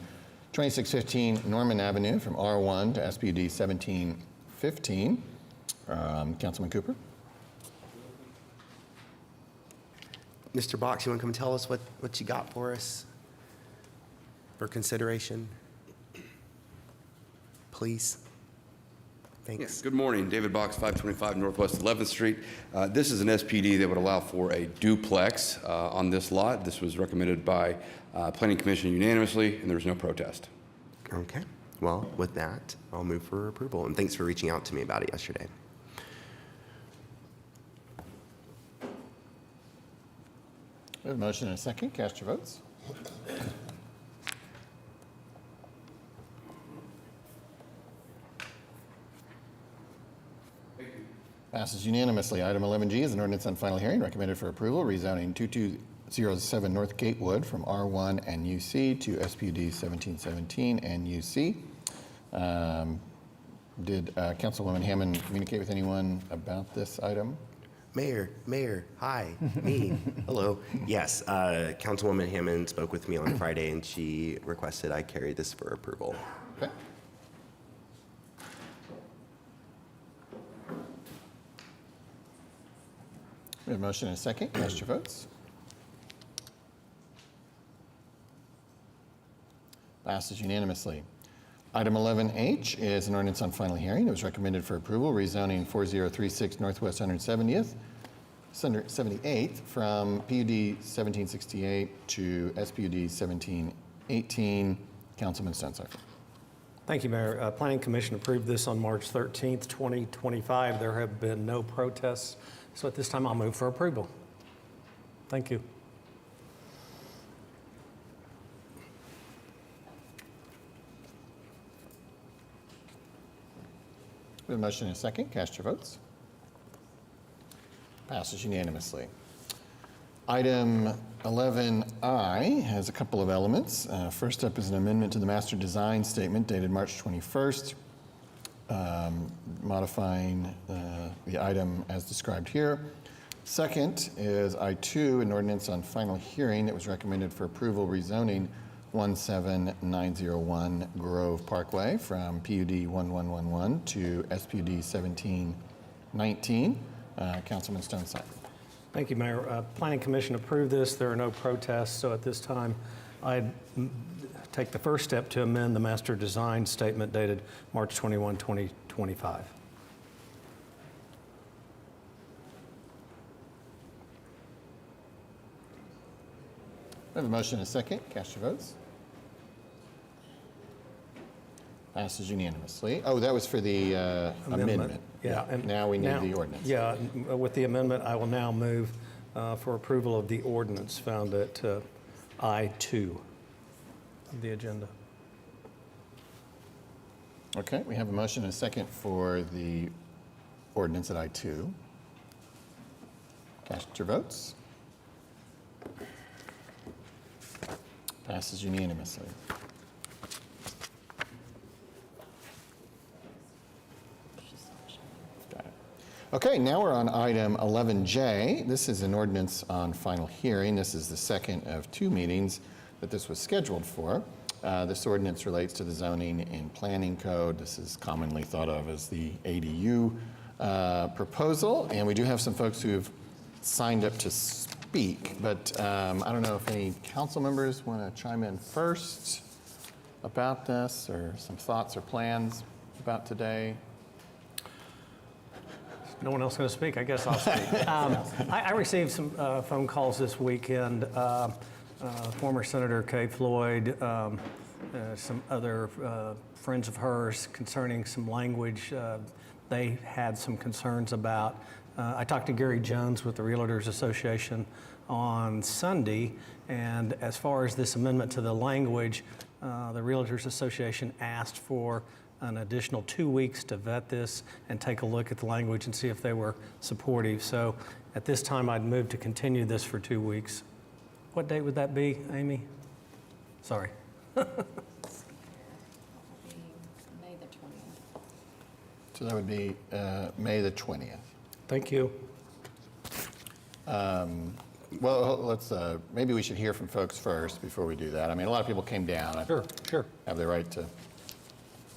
2615 Norman Avenue from R1 to SPUD 1715. Councilman Cooper. Mr. Box, you want to come tell us what you got for us for consideration? please? Thanks. Yes, good morning. David Box, 525 Northwest 11th Street. This is an SPD that would allow for a duplex on this lot. This was recommended by Planning Commission unanimously, and there was no protest. Okay. Well, with that, I'll move for approval. And thanks for reaching out to me about it yesterday. We have a motion and a second. Cast your votes. Passes unanimously. Item 11G is an ordinance on final hearing recommended for approval, rezoning 2207 North Gatewood from R1 and UC to SPUD 1717 and UC. Did Councilwoman Hammond communicate with anyone about this item? Mayor, hi, me, hello. Yes, Councilwoman Hammond spoke with me on Friday, and she requested I carry this for approval. Okay. We have a motion and a second. Cast your votes. Passes unanimously. Item 11H is an ordinance on final hearing. It was recommended for approval, rezoning 4036 Northwest 178th from PUD 1768 to SPUD 1718. Councilman Stonesifer. Thank you, Mayor. Planning Commission approved this on March 13th, 2025. There have been no protests, so at this time I'll move for approval. Thank you. We have a motion and a second. Cast your votes. Passes unanimously. Item 11I has a couple of elements. First up is an amendment to the master design statement dated March 21st, modifying the item as described here. Second is I2, an ordinance on final hearing that was recommended for approval, rezoning 17901 Grove Parkway from PUD 1111 to SPUD 1719. Councilman Stonesifer. Thank you, Mayor. Planning Commission approved this. There are no protests, so at this time I'd take the first step to amend the master design statement dated March 21, 2025. We have a motion and a second. Cast your votes. Passes unanimously. Oh, that was for the amendment. Yeah. And now we need the ordinance. Yeah, with the amendment, I will now move for approval of the ordinance found at I2 of the agenda. Okay, we have a motion and a second for the ordinance at I2. Cast your votes. Passes unanimously. Got it. Okay, now we're on item 11J. This is an ordinance on final hearing. This is the second of two meetings that this was scheduled for. This ordinance relates to the zoning and planning code. This is commonly thought of as the ADU proposal, and we do have some folks who have signed up to speak, but I don't know if any council members want to chime in first about this, or some thoughts or plans about today. No one else going to speak? I guess I'll speak. I received some phone calls this weekend. Former Senator Kay Floyd, some other friends of hers concerning some language they had some concerns about. I talked to Gary Jones with the Realtors Association on Sunday, and as far as this amendment to the language, the Realtors Association asked for an additional 2 weeks to vet this and take a look at the language and see if they were supportive. So at this time, I'd move to continue this for 2 weeks. What date would that be, Amy? Sorry. May the 20th. So that would be May the 20th. Thank you. Well, let's, maybe we should hear from folks first before we do that. I mean, a lot of people came down. Sure. Have the right to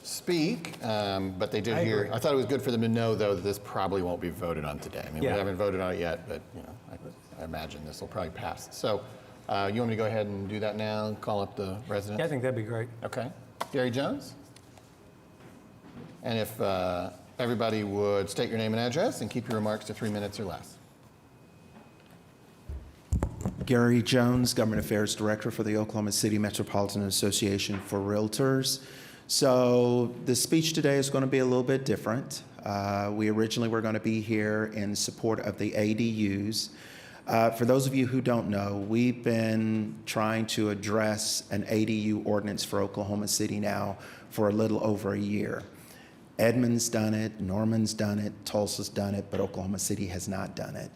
speak, but they did I hear. agree. I thought it was good for them to know, though, that this probably won't be voted on today. I mean, Yeah. we haven't voted on it yet, but, you know, I imagine this will probably pass. So you want me to go ahead and do that now, call up the residents? Yeah, I think that'd be great. Okay. Gary Jones? And if everybody would state your name and address and keep your remarks to 3 minutes or less. Gary Jones, Government Affairs Director for the Oklahoma City Metropolitan Association for Realtors. So the speech today is going to be a little bit different. We originally were going to be here in support of the ADUs. For those of you who don't know, we've been trying to address an ADU ordinance for Oklahoma City now for a little over a year. Edmond's done it, Norman's done it, Tulsa's done it, but Oklahoma City has not done it.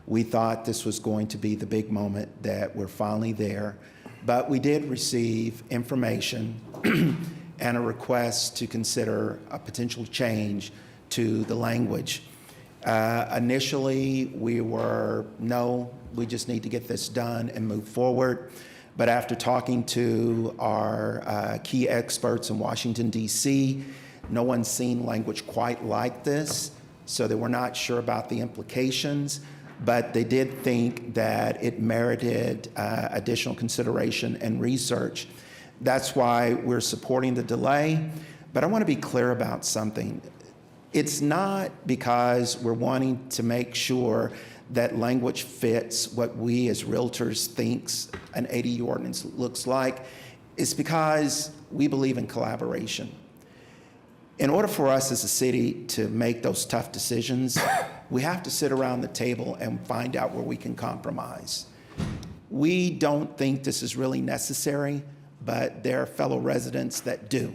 We thought this was going to be the big moment that we're finally there, but we did receive information and a request to consider a potential change to the language. Initially, we were, no, we just need to get this done and move forward. But after talking to our key experts in Washington, D.C., no one's seen language quite like this, so they were not sure about the implications. But they did think that it merited additional consideration and research. That's why we're supporting the delay. But I want to be clear about something. It's not because we're wanting to make sure that language fits what we as realtors thinks an ADU ordinance looks like. It's because we believe in collaboration. In order for us as a city to make those tough decisions, we have to sit around the table and find out where we can compromise. We don't think this is really necessary, but there are fellow residents that do.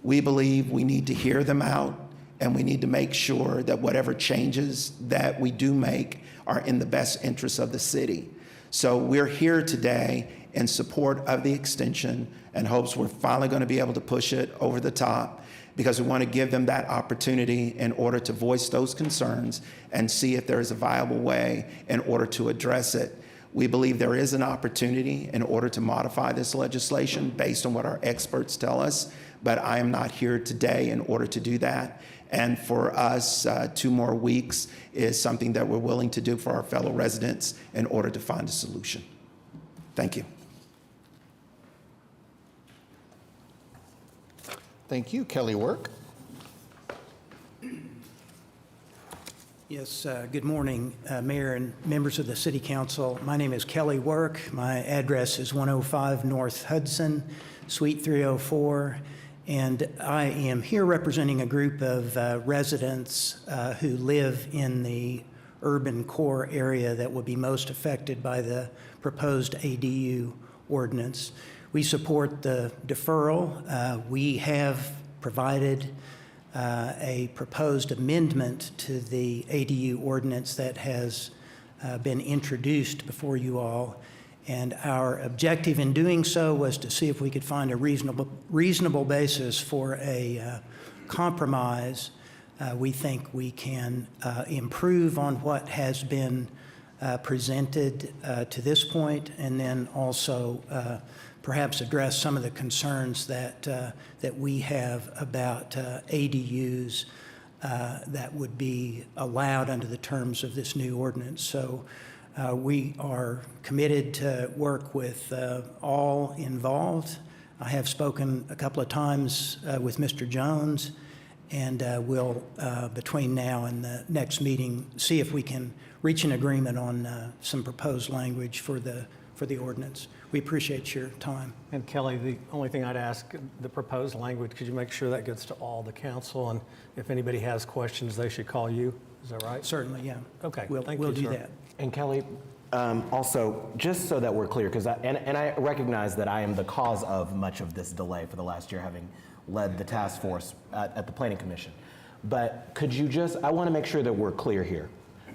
We believe we need to hear them out, and we need to make sure that whatever changes that we do make are in the best interests of the city. So we're here today in support of the extension and hopes we're finally going to be able to push it over the top, because we want to give them that opportunity in order to voice those concerns and see if there is a viable way in order to address it. We believe there is an opportunity in order to modify this legislation based on what our experts tell us, but I am not here today in order to do that. And for us, 2 more weeks is something that we're willing to do for our fellow residents in order to find a solution. Thank you. Thank you. Kelly Work. Yes, good morning, Mayor and members of the City Council. My name is Kelly Work. My address is 105 North Hudson, Suite 304, and I am here representing a group of residents who live in the urban core area that will be most affected by the proposed ADU ordinance. We support the deferral. We have provided a proposed amendment to the ADU ordinance that has been introduced before you all. And our objective in doing so was to see if we could find a reasonable basis for a compromise. We think we can improve on what has been presented to this point, and then also perhaps address some of the concerns that we have about ADUs that would be allowed under the terms of this new ordinance. So we are committed to work with all involved. I have spoken a couple of times with Mr. Jones, and we'll, between now and the next meeting, see if we can reach an agreement on some proposed language for the ordinance. We appreciate your time. And Kelly, the only thing I'd ask, the proposed language, could you make sure that gets to all the council? And if anybody has questions, they should call you. Is that right? Certainly, yeah. Okay, We'll do sir. that. And Kelly, also, just so that we're clear, because I recognize that I am the cause of much of this delay for the last year, having led the task force at the Planning Commission. But could you I want to make sure that we're clear here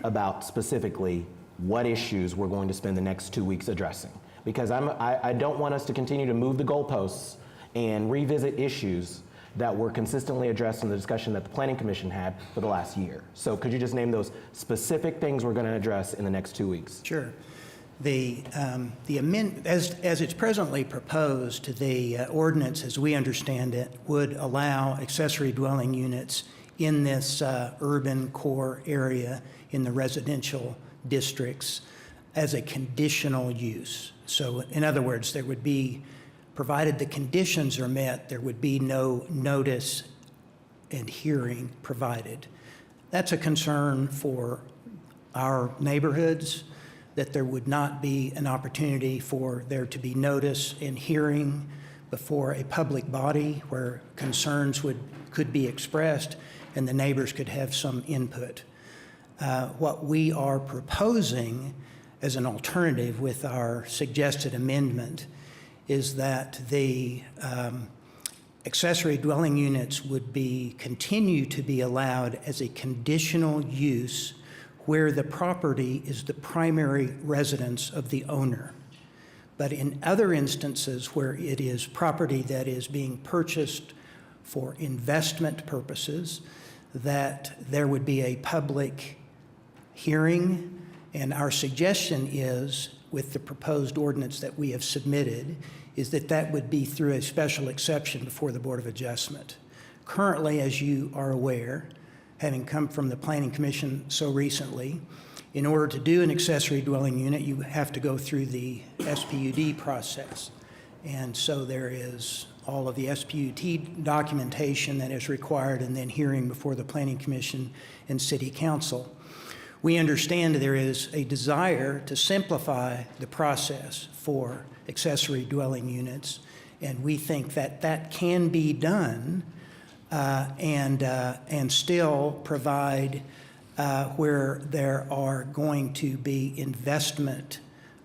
about specifically what issues we're going to spend the next 2 weeks addressing. Because I don't want us to continue to move the goalposts and revisit issues that were consistently addressed in the discussion that the Planning Commission had for the last year. So could you just name those specific things we're going to address in the next 2 weeks? Sure. The amendment, as it's presently proposed, the ordinance, as we understand it, would allow accessory dwelling units in this urban core area in the residential districts as a conditional use. So in other words, there would be, provided the conditions are met, there would be no notice and hearing provided. That's a concern for our neighborhoods, that there would not be an opportunity for there to be notice and hearing before a public body where concerns could be expressed and the neighbors could have some input. What we are proposing as an alternative with our suggested amendment is that the accessory dwelling units would continue to be allowed as a conditional use where the property is the primary residence of the owner. But in other instances where it is property that is being purchased for investment purposes, that there would be a public hearing. And our suggestion is, with the proposed ordinance that we have submitted, is that that would be through a special exception before the Board of Adjustment. Currently, as you are aware, having come from the Planning Commission so recently, in order to do an accessory dwelling unit, you have to go through the SPUD process. And so there is all of the SPUD documentation that is required and then hearing before the Planning Commission and City Council. We understand there is a desire to simplify the process for accessory dwelling units, and we think that that can be done and still provide where there are going to be investment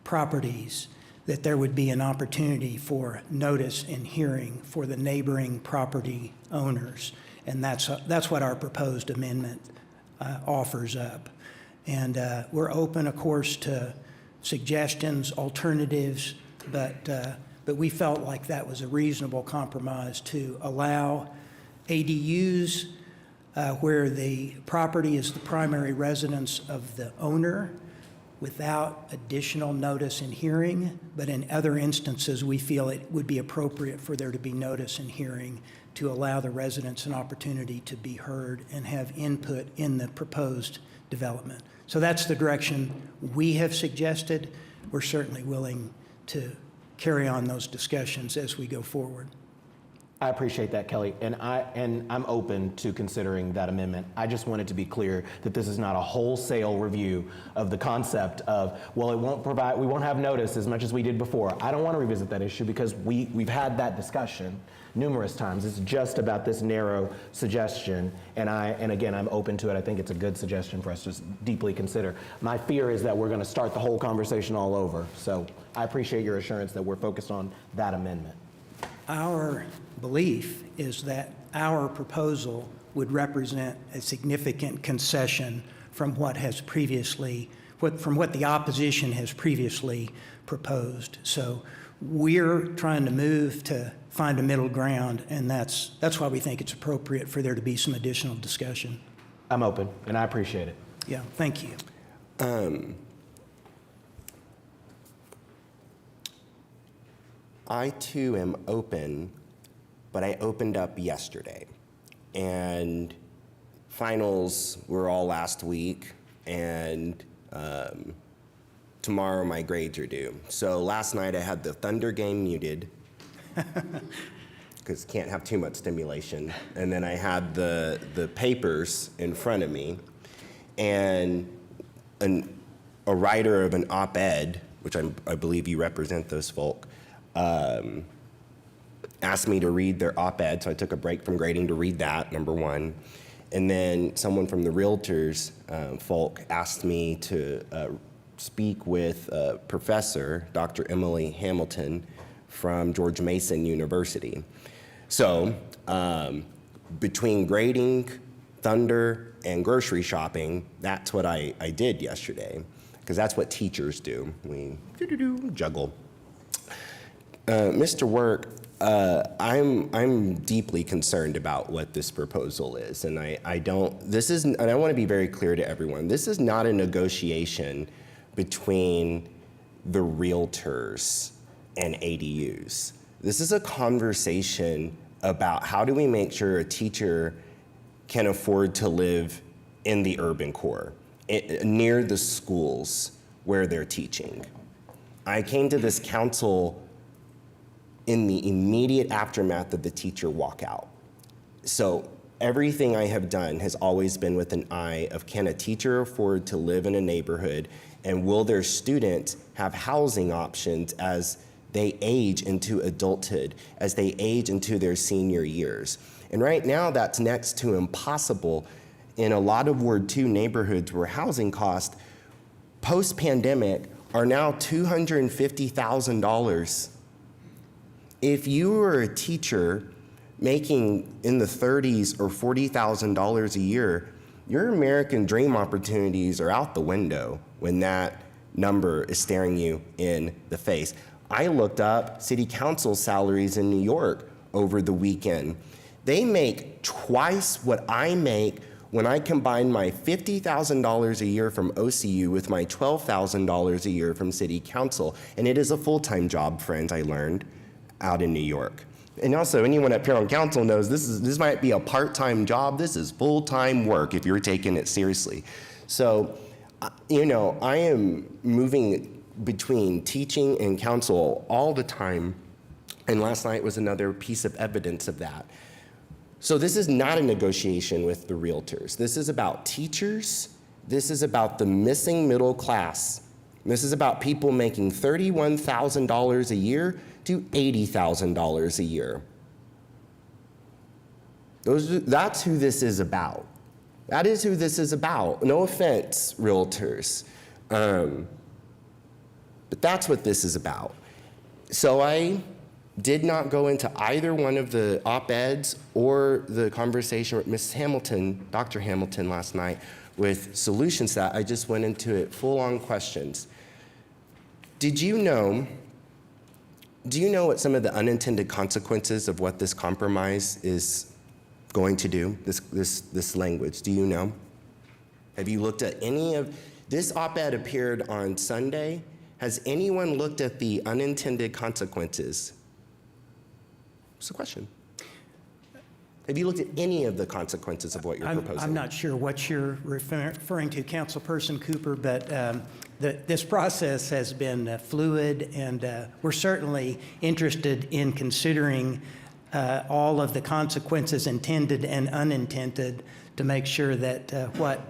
properties, that there would be an opportunity for notice and hearing for the neighboring property owners. And that's what our proposed amendment offers up. And we're open, of course, to suggestions, alternatives, but we felt like that was a reasonable compromise to allow ADUs where the property is the primary residence of the owner without additional notice and hearing, but in other instances, we feel it would be appropriate for there to be notice and hearing to allow the residents an opportunity to be heard and have input in the proposed development. So that's the direction we have suggested. We're certainly willing to carry on those discussions as we go forward. I appreciate that, Kelly, and I'm open to considering that amendment. I just wanted to be clear that this is not a wholesale review of the concept of, well, we won't have notice as much as we did before. I don't want to revisit that issue because we've had that discussion numerous times. It's just about this narrow suggestion, and again, I'm open to it. I think it's a good suggestion for us to deeply consider. My fear is that we're going to start the whole conversation all over, so I appreciate your assurance that we're focused on that amendment. Our belief is that our proposal would represent a significant concession from what the opposition has previously proposed. So we're trying to move to find a middle ground, and that's why we think it's appropriate for there to be some additional discussion. I'm open, and I appreciate it. Yeah, thank you. I too am open, but I opened up yesterday, and finals were all last week, and tomorrow my grades are due. So last night I had the Thunder game muted because can't have too much stimulation, and then I had the papers in front of me, and a writer of an op-ed, which I believe you represent those folk, asked me to read their op-ed, so I took a break from grading to read that, number one. And then someone from the Realtors folk asked me to speak with Professor Dr. Emily Hamilton from George Mason University. So between grading, Thunder, and grocery shopping, that's what I did yesterday, because that's what teachers do. We juggle. Mr. Work, I'm deeply concerned about what this proposal is, and and I want to be very clear to everyone. This is not a negotiation between the realtors and ADUs. This is a conversation about how do we make sure a teacher can afford to live in the urban core, near the schools where they're teaching. I came to this council in the immediate aftermath of the teacher walkout. So everything I have done has always been with an eye of, can a teacher afford to live in a neighborhood, and will their students have housing options as they age into adulthood, as they age into their senior years. And right now that's next to impossible in a lot of Ward 2 neighborhoods where housing costs post-pandemic are now $250,000. If you were a teacher making in the 30s or $40,000 a year, your American dream opportunities are out the window when that number is staring you in the face. I looked up city council salaries in New York over the weekend. They make twice what I make when I combine my $50,000 a year from OCU with my $12,000 a year from city council. And it is a full-time job, friends, I learned out in New York. And also, anyone up here on council knows this might be a part-time job. This is full-time work if you're taking it seriously. So, you know, I am moving between teaching and council all the time. And last night was another piece of evidence of that. So this is not a negotiation with the realtors. This is about teachers. This is about the missing middle class. This is about people making $31,000 a year to $80,000 a year. That's who this is about. That is who this is about. No offense, realtors. But that's what this is about. So I did not go into either one of the op-eds or the conversation with Ms. Hamilton, Dr. Hamilton last night with solutions that I just went into it full-on questions. Do you know what some of the unintended consequences of what this compromise is going to do, this language? Do you know? Have you looked at any of, this op-ed appeared on Sunday. Has anyone looked at the unintended consequences? It's a question. Have you looked at any of the consequences of what you're proposing? I'm not sure what you're referring to, Councilperson Cooper, but this process has been fluid, and we're certainly interested in considering all of the consequences intended and unintended to make sure that what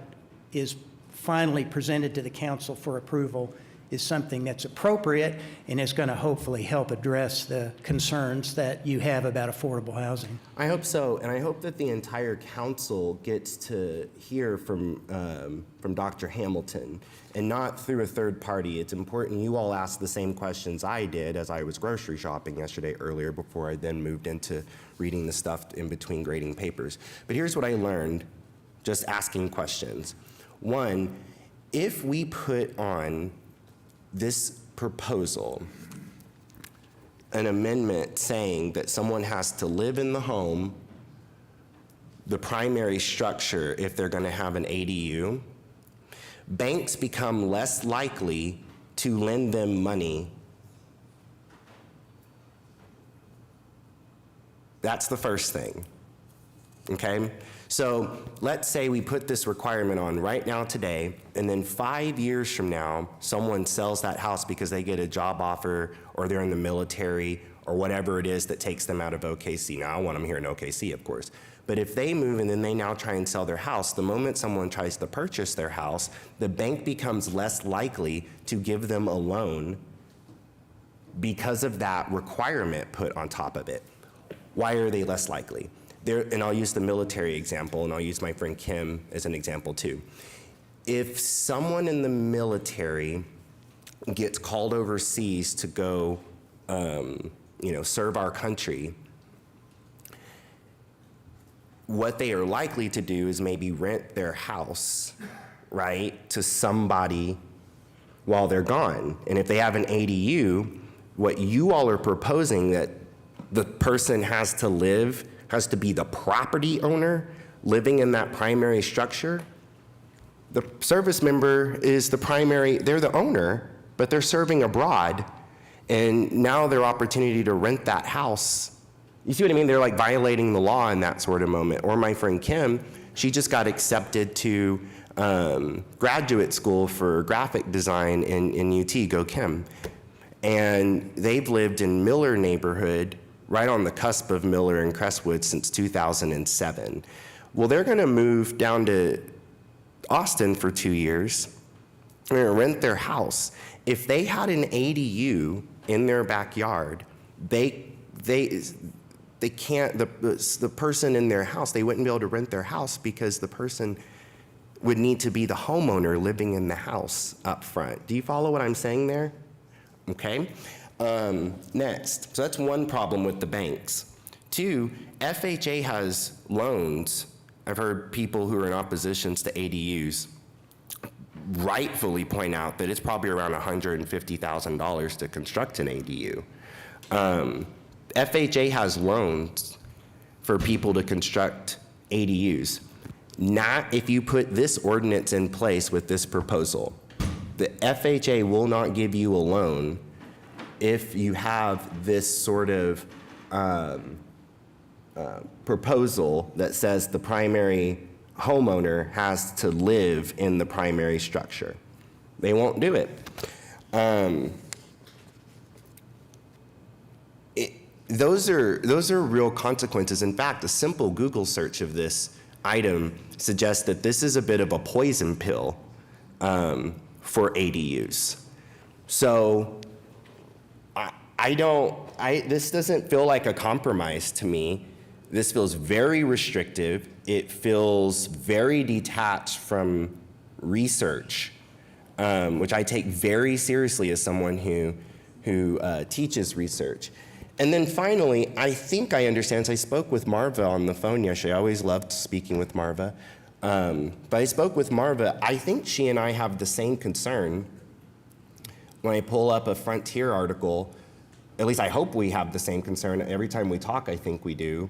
is finally presented to the council for approval is something that's appropriate and is going to hopefully help address the concerns that you have about affordable housing. I hope so, and I hope that the entire council gets to hear from Dr. Hamilton and not through a third party. It's important you all ask the same questions I did as I was grocery shopping yesterday earlier before I then moved into reading the stuff in between grading papers. But here's what I learned just asking questions. One, if we put on this proposal an amendment saying that someone has to live in the home, the primary structure, if they're going to have an ADU, banks become less likely to lend them money. That's the first thing, okay? So let's say we put this requirement on right now today, and then 5 years from now, someone sells that house because they get a job offer or they're in the military or whatever it is that takes them out of OKC. Now, I want them here in OKC, of course. But if they move and then they now try and sell their house, the moment someone tries to purchase their house, the bank becomes less likely to give them a loan because of that requirement put on top of it. Why are they less likely? And I'll use the military example, and I'll use my friend Kim as an example too. If someone in the military gets called overseas to go, serve our country, what they are likely to do is maybe rent their house, right, to somebody while they're gone. And if they have an ADU, what you all are proposing that the person has to be the property owner living in that primary structure. The service member is the primary, they're the owner, but they're serving abroad, and now their opportunity to rent that house, you see what I mean? They're like violating the law in that sort of moment. Or my friend Kim, she just got accepted to graduate school for graphic design in UT, go Kim. And they've lived in Miller neighborhood right on the cusp of Miller and Crestwood since 2007. Well, they're going to move down to Austin for 2 years. They're going to rent their house. If they had an ADU in their backyard, they can't, the person in their house, they wouldn't be able to rent their house because the person would need to be the homeowner living in the house up front. Do you follow what I'm saying there? Okay. Next, so that's one problem with the banks. Two, FHA has loans. I've heard people who are in oppositions to ADUs rightfully point out that it's probably around $150,000 to construct an ADU. FHA has loans for people to construct ADUs. Not if you put this ordinance in place with this proposal. The FHA will not give you a loan if you have this sort of proposal that says the primary homeowner has to live in the primary structure. They won't do it. Those are real consequences. In fact, a simple Google search of this item suggests that this is a bit of a poison pill for ADUs. So this doesn't feel like a compromise to me. This feels very restrictive. It feels very detached from research, which I take very seriously as someone who teaches research. And then finally, I think I understand, so I spoke with Marva on the phone yesterday. I always loved speaking with Marva. But I spoke with Marva. I think she and I have the same concern when I pull up a Frontier article. At least I hope we have the same concern. Every time we talk, I think we do.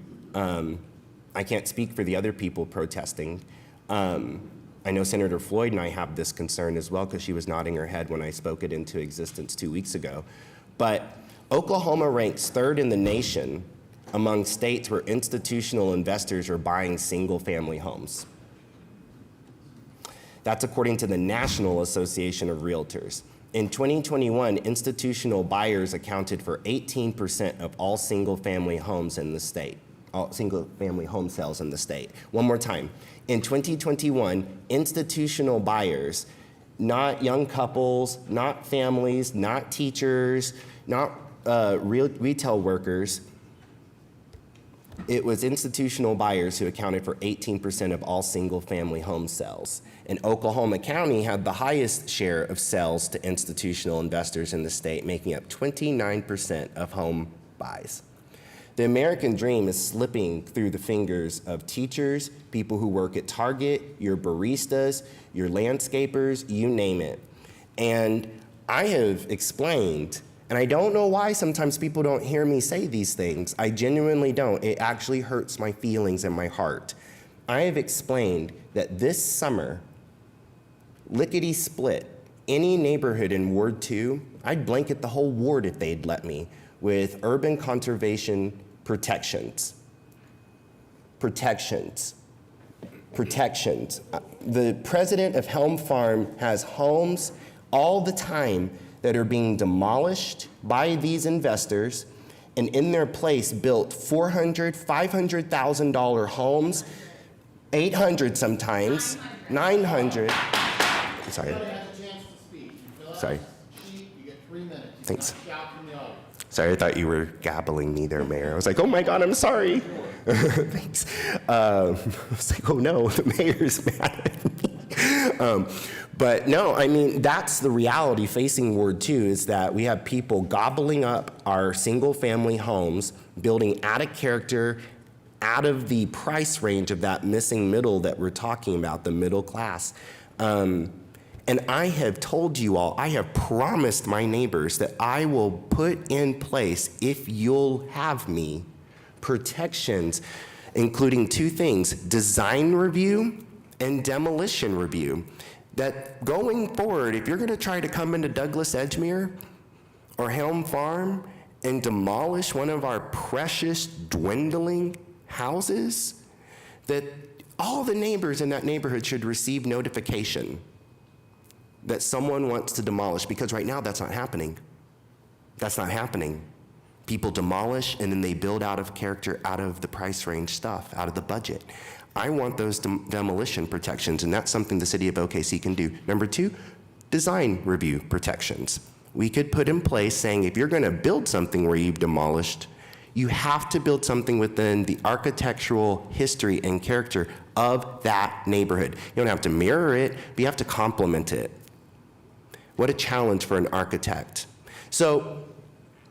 I can't speak for the other people protesting. I know Senator Floyd and I have this concern as well because she was nodding her head when I spoke it into existence 2 weeks ago. But Oklahoma ranks 3rd in the nation among states where institutional investors are buying single-family homes. That's according to the National Association of Realtors. In 2021, institutional buyers accounted for 18% of all single-family homes in the state, all single-family home sales in the state. One more time. In 2021, institutional buyers, not young couples, not families, not teachers, not retail workers, it was institutional buyers who accounted for 18% of all single-family home sales. And Oklahoma County had the highest share of sales to institutional investors in the state, making up 29% of home buys. The American dream is slipping through the fingers of teachers, people who work at Target, your baristas, your landscapers, you name it. And I have explained, and I don't know why sometimes people don't hear me say these things. I genuinely don't. It actually hurts my feelings and my heart. I have explained that this summer, lickety-split, any neighborhood in Ward 2, I'd blanket the whole ward if they'd let me, with urban conservation protections. Protections. The president of Helm Farm has homes all the time that are being demolished by these investors and in their place built $400,000, $500,000 homes, 800 sometimes, 900. Sorry. Sorry. Thanks. Sorry, I thought you were gabbling me there, Mayor. I was like, oh my God, I'm sorry. Thanks. I was like, oh no, the mayor's mad at me. But no, I mean, that's the reality facing Ward 2 is that we have people gobbling up our single family homes, building out of character, out of the price range of that missing middle that we're talking about, the middle class. And I have told you all, I have promised my neighbors that I will put in place, if you'll have me, protections, including 2 things, design review and demolition review. That going forward, if you're gonna try to come into Douglas Edgemere or Helm Farm and demolish one of our precious dwindling houses, that all the neighbors in that neighborhood should receive notification that someone wants to demolish, because right now that's not happening. That's not happening. People demolish and then they build out of character, out of the price range stuff, out of the budget. I want those demolition protections, and that's something the city of OKC can do. Number two, design review protections. We could put in place saying if you're going to build something where you've demolished, you have to build something within the architectural history and character of that neighborhood. You don't have to mirror it, but you have to complement it. What a challenge for an architect. So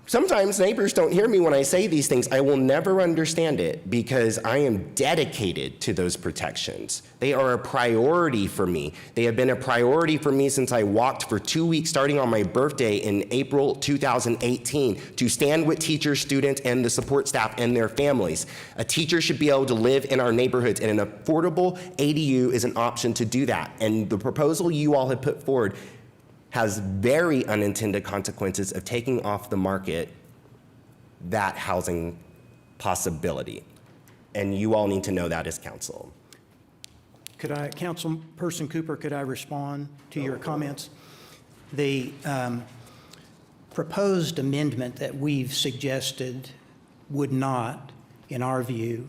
sometimes neighbors don't hear me when I say these things. I will never understand it because I am dedicated to those protections. They are a priority for me. They have been a priority for me since I walked for 2 weeks starting on my birthday in April 2018 to stand with teachers, students, and the support staff and their families. A teacher should be able to live in our neighborhoods, and an affordable ADU is an option to do that. And the proposal you all have put forward has very unintended consequences of taking off the market that housing possibility. And you all need to know that as council. Could I, Councilperson Cooper, could I respond to your comments? The proposed amendment that we've suggested would not, in our view,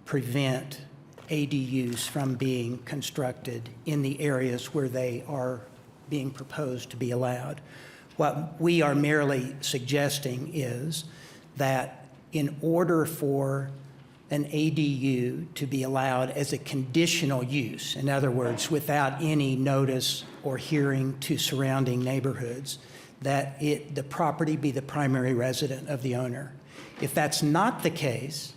prevent ADUs from being constructed in the areas where they are being proposed to be allowed. What we are merely suggesting is that in order for an ADU to be allowed as a conditional use, in other words, without any notice or hearing to surrounding neighborhoods, that the property be the primary resident of the owner. If that's not the case,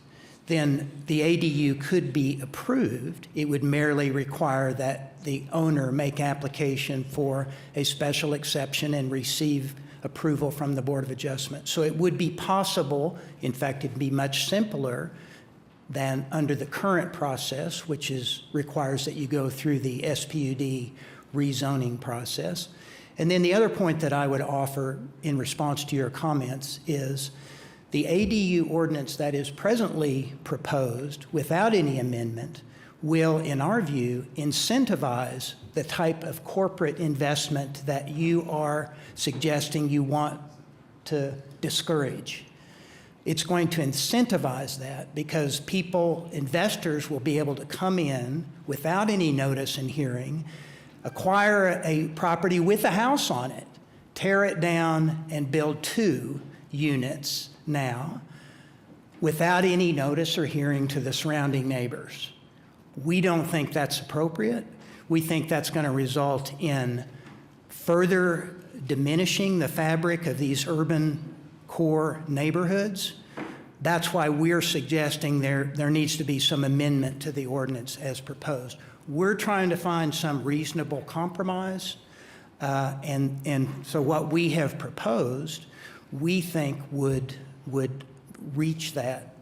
then the ADU could be approved. It would merely require that the owner make application for a special exception and receive approval from the Board of Adjustment. So it would be possible, in fact, it'd be much simpler than under the current process, which requires that you go through the SPUD rezoning process. And then the other point that I would offer in response to your comments is the ADU ordinance that is presently proposed without any amendment will, in our view, incentivize the type of corporate investment that you are suggesting you want to discourage. It's going to incentivize that because investors will be able to come in without any notice and hearing, acquire a property with a house on it, tear it down, and build 2 units now without any notice or hearing to the surrounding neighbors. We don't think that's appropriate. We think that's going to result in further diminishing the fabric of these urban core neighborhoods. That's why we're suggesting there needs to be some amendment to the ordinance as proposed. We're trying to find some reasonable compromise, and so what we have proposed, we think would reach that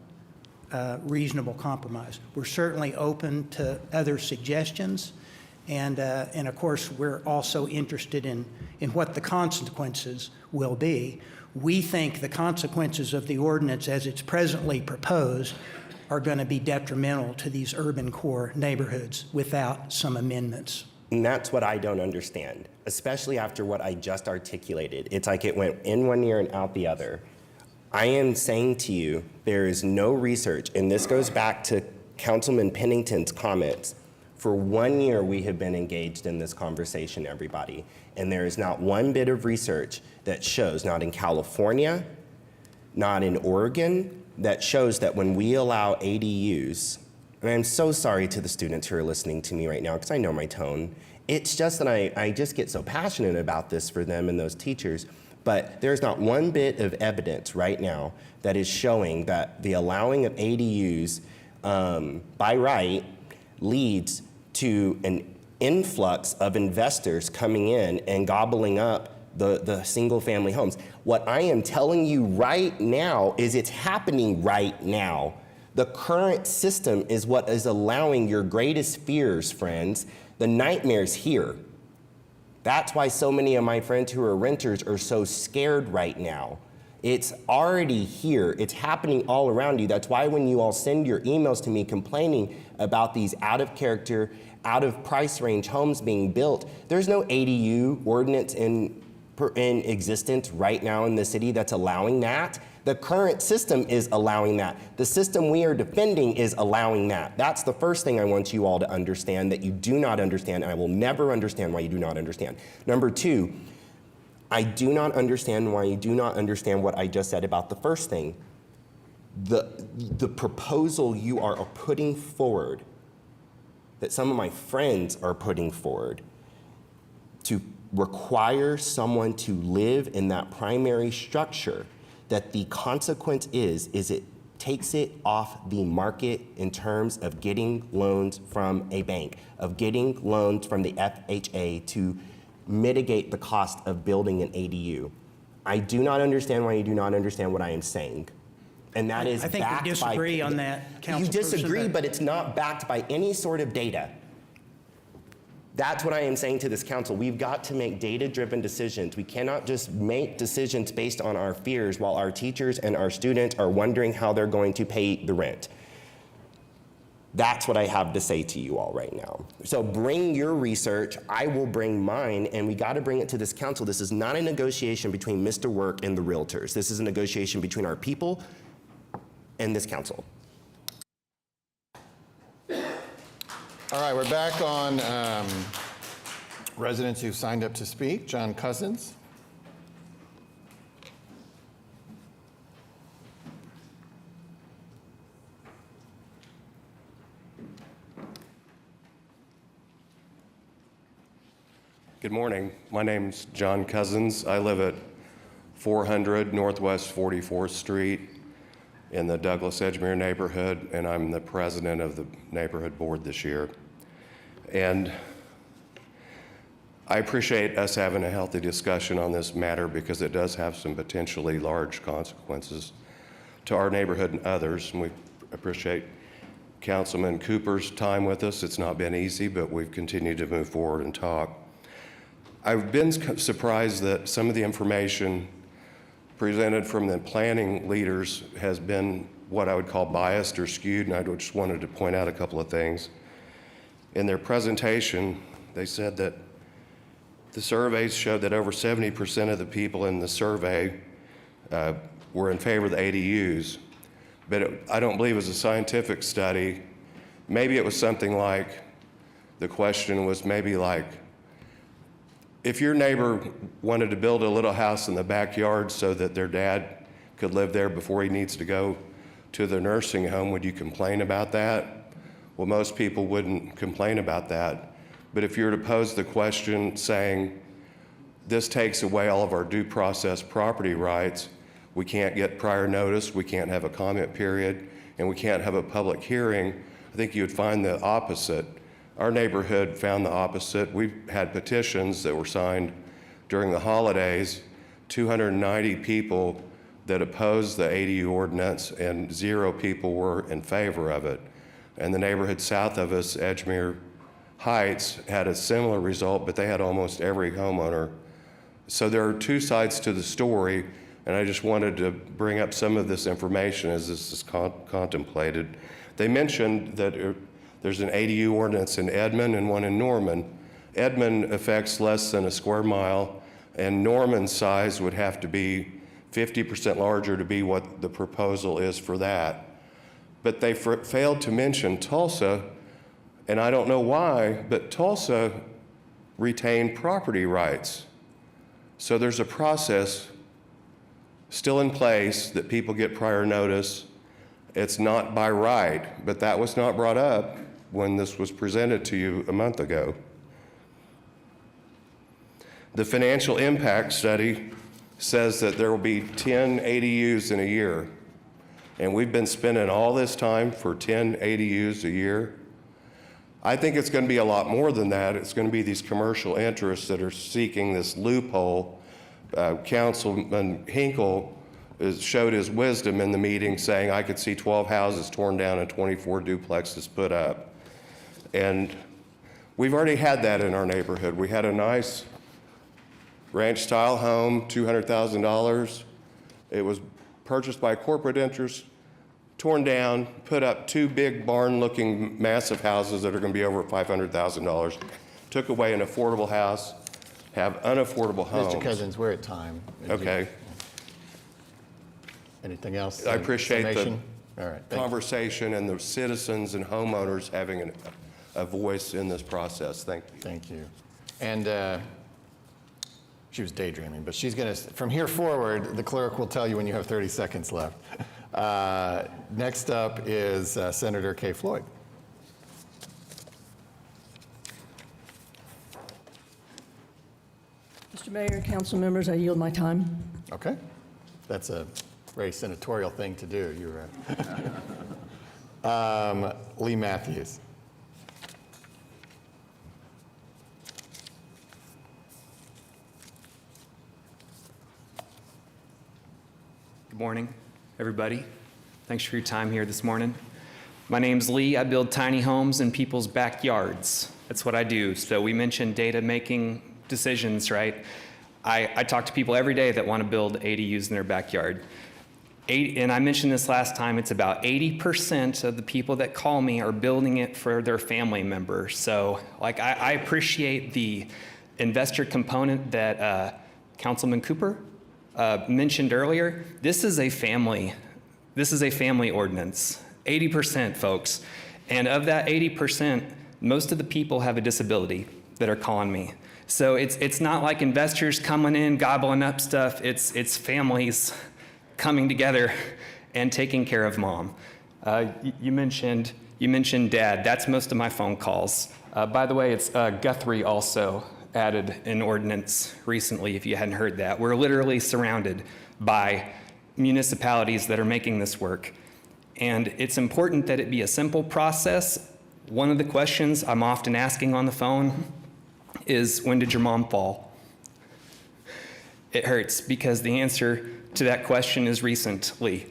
reasonable compromise. We're certainly open to other suggestions, and of course, we're also interested in what the consequences will be. We think the consequences of the ordinance as it's presently proposed are going to be detrimental to these urban core neighborhoods without some amendments. And that's what I don't understand, especially after what I just articulated. It's like it went in one ear and out the other. I am saying to you, there is no research, and this goes back to Councilman Pennington's comments. For 1 year, we have been engaged in this conversation, everybody, and there is not one bit of research that shows, not in California, not in Oregon, that shows that when we allow ADUs, and I'm so sorry to the students who are listening to me right now, because I know my tone. It's just that I just get so passionate about this for them and those teachers. But there's not one bit of evidence right now that is showing that the allowing of ADUs by right leads to an influx of investors coming in and gobbling up the single family homes. What I am telling you right now is it's happening right now. The current system is what is allowing your greatest fears, friends, the nightmares here. That's why so many of my friends who are renters are so scared right now. It's already here. It's happening all around you. That's why when you all send your emails to me complaining about these out of character, out of price range homes being built, there's no ADU ordinance in in existence right now in the city that's allowing that. The current system is allowing that. The system we are defending is allowing that. That's the first thing I want you all to understand that you do not understand, and I will never understand why you do not understand. Number two, I do not understand why you do not understand what I just said about the first thing. The proposal you are putting forward, that some of my friends are putting forward, to require someone to live in that primary structure, that the consequence is it takes it off the market in terms of getting loans from a bank, of getting loans from the FHA to mitigate the cost of building an ADU. I do not understand why you do not understand what I am saying. And that is I think we disagree on that, Councilperson. You disagree, but it's not backed by any sort of data. That's what I am saying to this council. We've got to make data-driven decisions. We cannot just make decisions based on our fears while our teachers and our students are wondering how they're going to pay the rent. That's what I have to say to you all right now. So bring your research, I will bring mine, and we gotta bring it to this council. This is not a negotiation between Mr. Work and the Realtors. This is a negotiation between our people and this council. All right, we're back on residents who've signed up to speak. John Cousins. Good morning. My name's John Cousins. I live at 400 Northwest 44th Street in the Douglas Edgemere neighborhood, and I'm the president of the neighborhood board this year. And I appreciate us having a healthy discussion on this matter because it does have some potentially large consequences to our neighborhood and others. And we appreciate Councilman Cooper's time with us. It's not been easy, but we've continued to move forward and talk. I've been surprised that some of the information presented from the planning leaders has been what I would call biased or skewed, and I just wanted to point out a couple of things. In their presentation, they said that the surveys showed that over 70% of the people in the survey were in favor of the ADUs, but I don't believe it was a scientific study. Maybe it was something like, the question was maybe like, if your neighbor wanted to build a little house in the backyard so that their dad could live there before he needs to go to the nursing home, would you complain about that? Well, most people wouldn't complain about that. But if you were to pose the question saying, this takes away all of our due process property rights, we can't get prior notice, we can't have a comment period, and we can't have a public hearing, I think you would find the opposite. Our neighborhood found the opposite. We've had petitions that were signed during the holidays, 290 people that opposed the ADU ordinance and 0 people were in favor of it. And the neighborhood south of us, Edgemere Heights, had a similar result, but they had almost every homeowner. So there are two sides to the story, and I just wanted to bring up some of this information as this is contemplated. They mentioned that there's an ADU ordinance in Edmond and one in Norman. Edmond affects less than a square mile, and Norman's size would have to be 50% larger to be what the proposal is for that. But they failed to mention Tulsa, and I don't know why, but Tulsa retained property rights. So there's a process still in place that people get prior notice. It's not by right, but that was not brought up when this was presented to you a month ago. The financial impact study says that there will be 10 ADUs in a year, and we've been spending all this time for 10 ADUs a year. I think it's going to be a lot more than that. It's going to be these commercial interests that are seeking this loophole. Councilman Hinkle showed his wisdom in the meeting saying I could see 12 houses torn down and 24 duplexes put up. And we've already had that in our neighborhood. We had a nice ranch-style home, $200,000. It was purchased by corporate interest, torn down, put up 2 big barn-looking massive houses that are going to be over $500,000. Took away an affordable house, have unaffordable homes. Mr. Cousins, we're at time. Okay. Anything else? I appreciate the Summation? All right. Thank you. conversation and the citizens and homeowners having a voice in this process. Thank you. Thank you. And she was daydreaming, but she's going to, from here forward, the clerk will tell you when you have 30 seconds left. Next up is Senator Kay Floyd. Mr. Mayor, council members, I yield my time. Okay. That's a very senatorial thing to do. You're right. Lee Matthews. Good morning, everybody. Thanks for your time here this morning. My name's Lee. I build tiny homes in people's backyards. That's what I do. So we mentioned data making decisions, right? I talk to people every day that want to build ADUs in their backyard. And I mentioned this last time, it's about 80% of the people that call me are building it for their family members. So like I appreciate the investor component that Councilman Cooper mentioned earlier. This is a family ordinance, 80% folks. And of that 80%, most of the people have a disability that are calling me. So it's not like investors coming in, gobbling up stuff. It's families coming together and taking care of mom. You mentioned dad. That's most of my phone calls. By the way, it's Guthrie also added an ordinance recently, if you hadn't heard that. We're literally surrounded by municipalities that are making this work. And it's important that it be a simple process. One of the questions I'm often asking on the phone is, when did your mom fall? It hurts because the answer to that question is recently.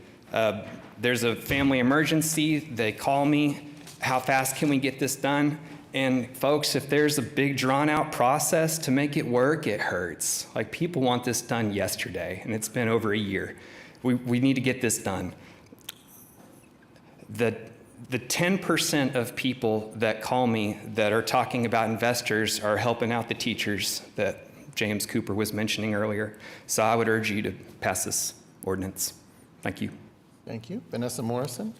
There's a family emergency, they call me, how fast can we get this done? And folks, if there's a big drawn out process to make it work, it hurts. Like, people want this done yesterday, and it's been over a year. We need to get this done. The 10% of people that call me that are talking about investors are helping out the teachers that James Cooper was mentioning earlier. So I would urge you to pass this ordinance. Thank you. Thank you. Vanessa Morrison.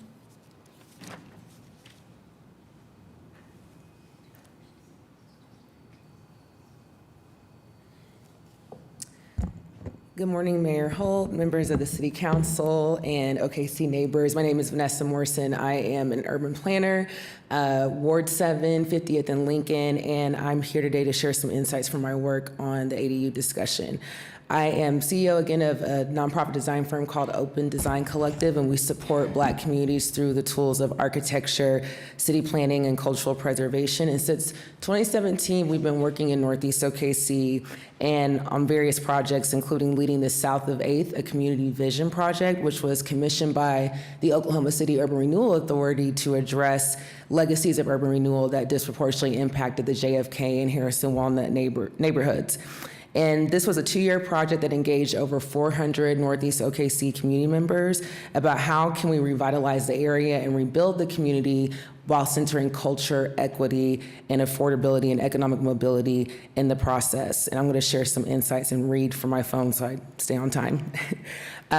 Good morning, Mayor Holt, members of the City Council, and OKC neighbors. My name is Vanessa Morrison. I am an urban planner, Ward 7, 50th and Lincoln, and I'm here today to share some insights from my work on the ADU discussion. I am CEO again of a nonprofit design firm called Open Design Collective, and we support Black communities through the tools of architecture, city planning, and cultural preservation. And since 2017, we've been working in Northeast OKC and on various projects, including leading the South of 8th, a community vision project, which was commissioned by the Oklahoma City Urban Renewal Authority to address legacies of urban renewal that disproportionately impacted the JFK and Harrison Walnut neighborhoods. And this was a 2-year project that engaged over 400 Northeast OKC community members about how can we revitalize the area and rebuild the community while centering culture, equity, and affordability and economic mobility in the process. And I'm going to share some insights and read from my phone so I stay on time.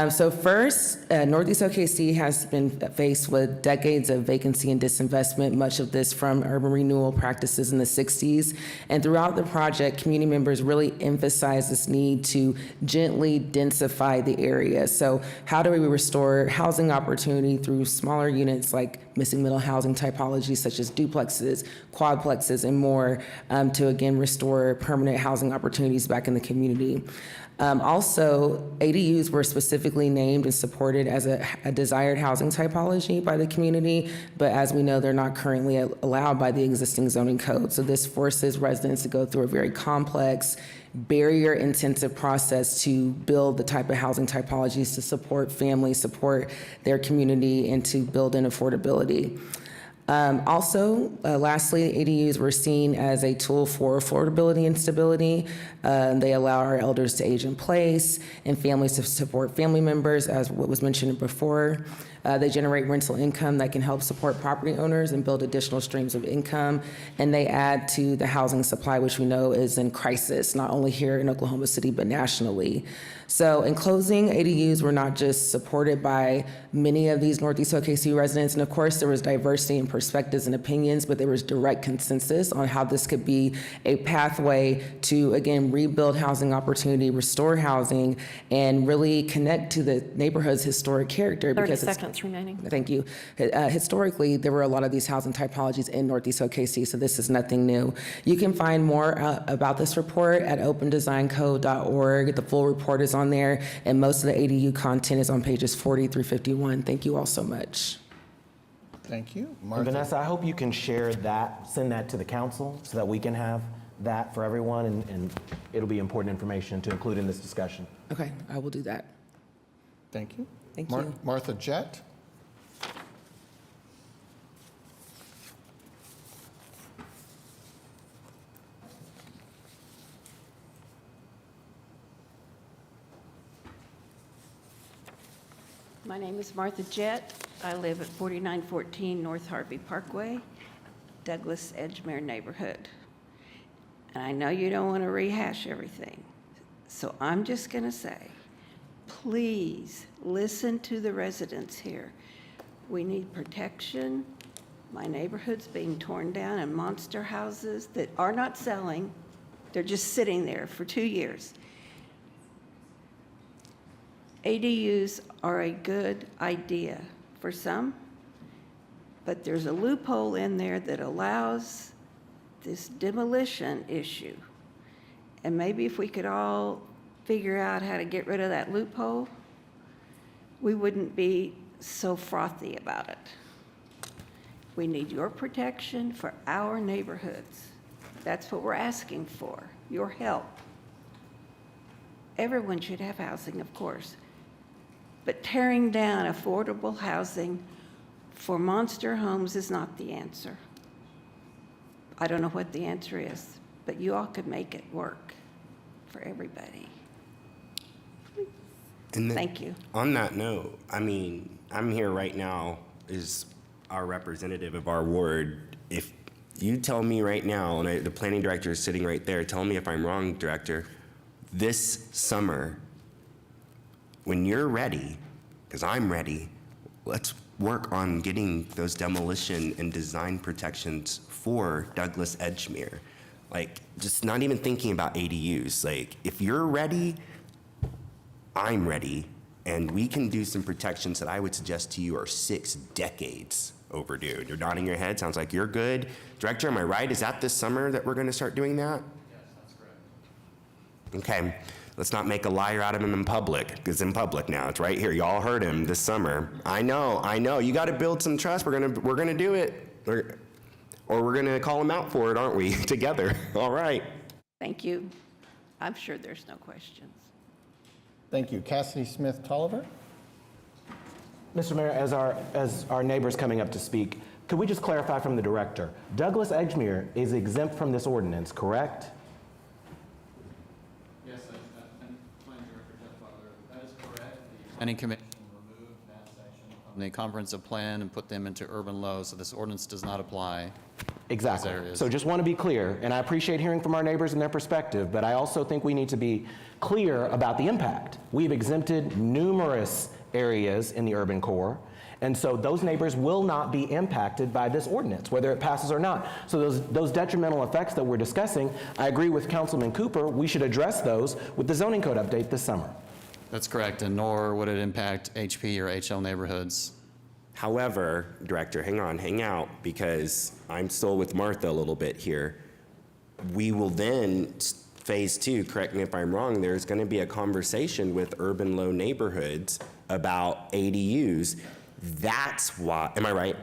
So first, Northeast OKC has been faced with decades of vacancy and disinvestment, much of this from urban renewal practices in the 60s. And throughout the project, community members really emphasize this need to gently densify the area. So how do we restore housing opportunity through smaller units like missing middle housing typologies such as duplexes, quadplexes, and more to again restore permanent housing opportunities back in the community. Also, ADUs were specifically named and supported as a desired housing typology by the community, but as we know, they're not currently allowed by the existing zoning code. So this forces residents to go through a very complex, barrier-intensive process to build the type of housing typologies to support families, support their community, and to build in affordability. Lastly, ADUs were seen as a tool for affordability and stability. They allow our elders to age in place and families to support family members, as what was mentioned before. They generate rental income that can help support property owners and build additional streams of income. And they add to the housing supply, which we know is in crisis, not only here in Oklahoma City, but nationally. So in closing, ADUs were not just supported by many of these Northeast OKC residents, and of course there was diversity in perspectives and opinions, but there was direct consensus on how this could be a pathway to, again, rebuild housing opportunity, restore housing, and really connect to the neighborhood's historic character. 30 because seconds remaining. Thank you. Historically, there were a lot of these housing typologies in Northeast OKC, so this is nothing new. You can find more about this report at opendesignco.org. The full report is on there, and most of the ADU content is on pages 40 through 51. Thank you all so much. Thank you. And Martha. Vanessa, I hope you can share that, send that to the council so that we can have that for everyone, and it'll be important information to include in this discussion. Okay, I will do that. Thank you. Thank you. Martha Jett. My name is Martha Jett. I live at 4914 North Harvey Parkway, Douglas Edgemere neighborhood. And I know you don't want to rehash everything, so I'm just going to say, please listen to the residents here. We need protection. My neighborhood's being torn down and monster houses that are not selling. They're just sitting there for 2 years. ADUs are a good idea for some, but there's a loophole in there that allows this demolition issue. And maybe if we could all figure out how to get rid of that loophole, we wouldn't be so frothy about it. We need your protection for our neighborhoods. That's what we're asking for, your help. Everyone should have housing, of course. But tearing down affordable housing for monster homes is not the answer. I don't know what the answer is, but you all could make it work for everybody. And then, Thank you. On that note, I mean, I'm here right now as our representative of our ward. If you tell me right now, and the planning director is sitting right there, tell me if I'm wrong, director, this summer, when you're ready, because I'm ready, let's work on getting those demolition and design protections for Douglas Edgemere. Like, just not even thinking about ADUs. Like, if you're ready, I'm ready, and we can do some protections that I would suggest to you are 6 decades overdue. You're nodding your head, sounds like you're good. Director, am I right? Is that this summer that we're gonna start doing that? Yes, that's correct. Okay. Let's not make a liar out of him in public. It's in public now. It's right here. Y'all heard him this summer. I know. You got to build some trust. We're gonna do it, or we're gonna call him out for it, aren't we? Together. All right. Thank you. I'm sure there's no questions. Thank you. Cassidy Smith Tolliver. Mr. Mayor, as our neighbor's coming up to speak, could we just clarify from the director? Douglas Edgemere is exempt from this ordinance, correct? Yes, Planning Director Jeff Butler, that is correct. The Planning Commission removed that section from the comprehensive plan and put them into urban low, so this ordinance does not apply. Exactly. Those areas. So just want to be clear, and I appreciate hearing from our neighbors and their perspective, but I also think we need to be clear about the impact. We've exempted numerous areas in the urban core, and so those neighbors will not be impacted by this ordinance, whether it passes or not. So those detrimental effects that we're discussing, I agree with Councilman Cooper, we should address those with the zoning code update this summer. That's correct, and nor would it impact HP or HL neighborhoods. However, Director, hang out, because I'm still with Martha a little bit here. We will then, phase 2, correct me if I'm wrong, there's going to be a conversation with urban low neighborhoods about ADUs. That's why, am I right?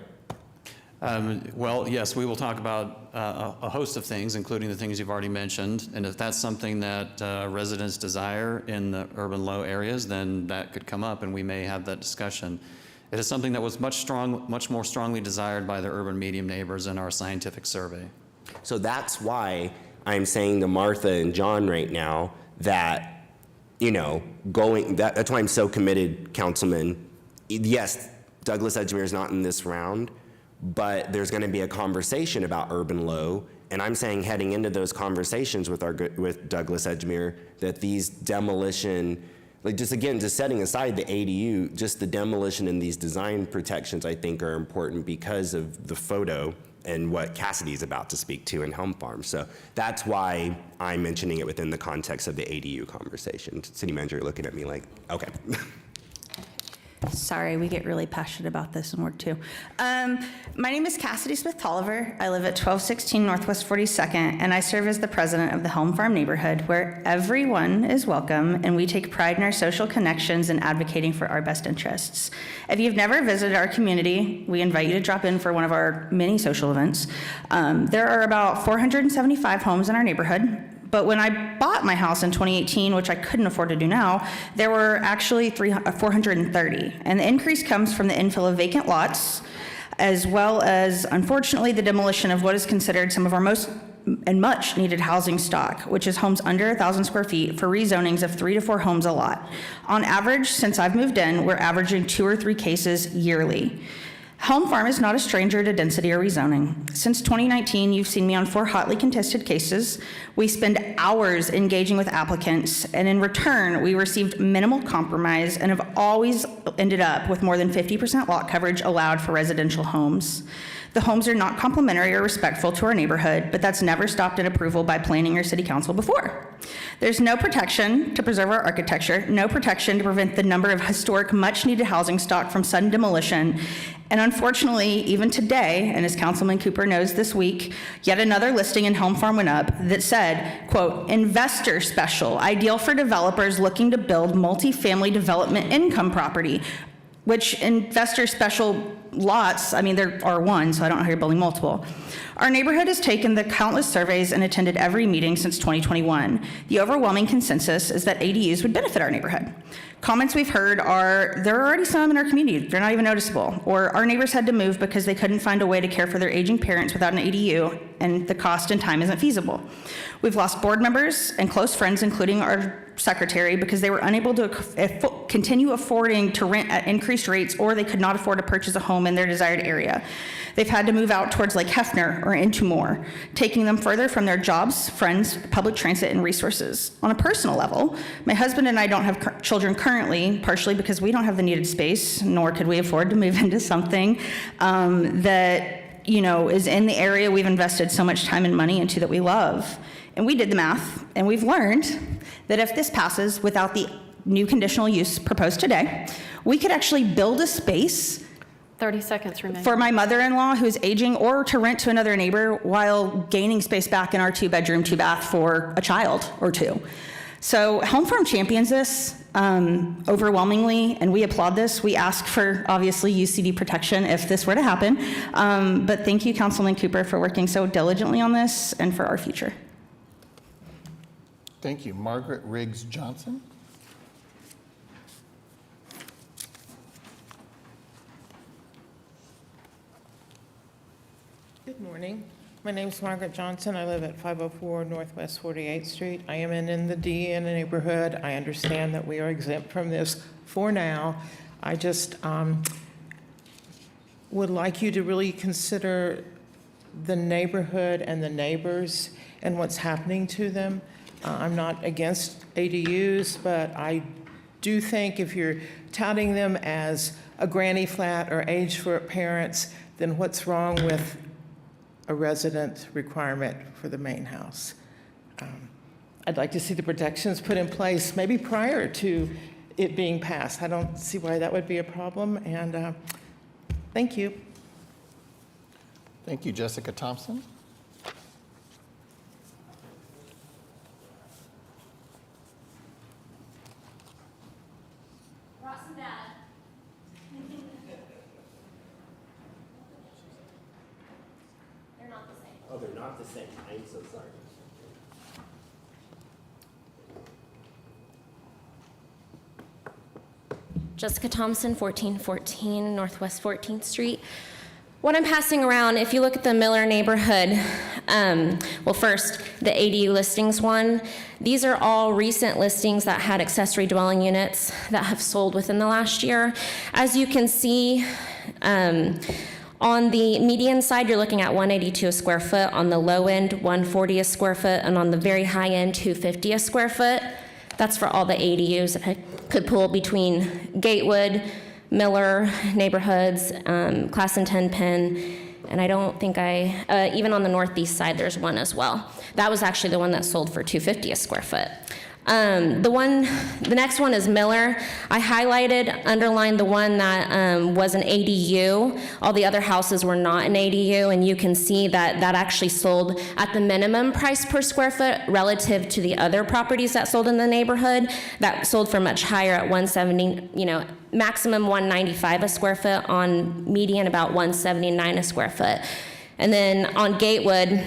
Well, yes, we will talk about a host of things, including the things you've already mentioned. And if that's something that residents desire in the urban low areas, then that could come up and we may have that discussion. It is something that was much more strongly desired by the urban medium neighbors in our scientific survey. So that's why I'm saying to Martha and John right now that, that's why I'm so committed, Councilman. Yes, Douglas Edgemere is not in this round, but there's going to be a conversation about urban low, and I'm saying heading into those conversations with Douglas Edgemere that these demolition, like just setting aside the ADU, just the demolition and these design protections I think are important because of the photo and what Cassidy's about to speak to in Helm Farm. So that's why I'm mentioning it within the context of the ADU conversation. City Manager, you're looking at me like, okay. Sorry, we get really passionate about this in Ward 2. My name is Cassidy Smith-Tolliver. I live at 1216 Northwest 42nd, and I serve as the president of the Helm Farm neighborhood, where everyone is welcome, and we take pride in our social connections and advocating for our best interests. If you've never visited our community, we invite you to drop in for one of our many social events. There are about 475 homes in our neighborhood. But when I bought my house in 2018, which I couldn't afford to do now, there were actually 430. And the increase comes from the infill of vacant lots, as well as, unfortunately, the demolition of what is considered some of our most and much needed housing stock, which is homes under 1,000 square feet for rezonings of 3 to 4 homes a lot. On average, since I've moved in, we're averaging 2 or 3 cases yearly. Helm Farm is not a stranger to density or rezoning. Since 2019, you've seen me on 4 hotly contested cases. We spend hours engaging with applicants, and in return, we received minimal compromise and have always ended up with more than 50% lot coverage allowed for residential homes. The homes are not complimentary or respectful to our neighborhood, but that's never stopped an approval by planning or city council before. There's no protection to preserve our architecture, no protection to prevent the number of historic, much-needed housing stock from sudden demolition. And unfortunately, even today, and as Councilman Cooper knows this week, yet another listing in Helm Farm went up that said, quote, investor special, ideal for developers looking to build multifamily development income property, which investor special lots, I mean, there are one, so I don't know how you're building multiple. Our neighborhood has taken the countless surveys and attended every meeting since 2021. The overwhelming consensus is that ADUs would benefit our neighborhood. Comments we've heard are, there are already some in our community, they're not even noticeable, or our neighbors had to move because they couldn't find a way to care for their aging parents without an ADU, and the cost and time isn't feasible. We've lost board members and close friends, including our secretary, because they were unable to continue affording to rent at increased rates, or they could not afford to purchase a home in their desired area. They've had to move out towards Lake Hefner or into more, taking them further from their jobs, friends, public transit, and resources. On a personal level, my husband and I don't have children currently, partially because we don't have the needed space, nor could we afford to move into something that is in the area we've invested so much time and money into that we love. And we did the math, and we've learned that if this passes without the new conditional use proposed today, we could actually build a space 30 seconds remaining. for my mother-in-law who's aging, or to rent to another neighbor while gaining space back in our 2-bedroom, 2-bath for a child or 2. So Helm Farm champions this overwhelmingly, and we applaud this. We ask for, obviously, UCD protection if this were to happen. But thank you, Councilman Cooper, for working so diligently on this and for our future. Thank you. Margaret Riggs Johnson. Good morning. My name is Margaret Johnson. I live at 504 Northwest 48th Street. I am in the D in the neighborhood. I understand that we are exempt from this for now. I just would like you to really consider the neighborhood and the neighbors and what's happening to them. I'm not against ADUs, but I do think if you're touting them as a granny flat or age for parents, then what's wrong with a resident requirement for the main house? I'd like to see the protections put in place maybe prior to it being passed. I don't see why that would be a problem, and thank you. Thank you. Jessica Thompson. Oh, they're not the same. I'm so sorry. Jessica Thompson, 1414 Northwest 14th Street. What I'm passing around, if you look at the Miller neighborhood, well, first, the ADU listings one, these are all recent listings that had accessory dwelling units that have sold within the last year. As you can see, On the median side, you're looking at 182 a square foot. On the low end, 140 a square foot. And on the very high end, 250 a square foot. That's for all the ADUs that I could pull between Gatewood, Miller neighborhoods, Class and 10 Penn, and I don't think even on the northeast side, there's one as well. That was actually the one that sold for $250 a square foot. The next one is Miller. I highlighted, underlined the one that was an ADU. All the other houses were not an ADU, and you can see that that actually sold at the minimum price per square foot relative to the other properties that sold in the neighborhood. That sold for much higher at 170, maximum 195 a square foot, on median about 179 a square foot. And then on Gatewood,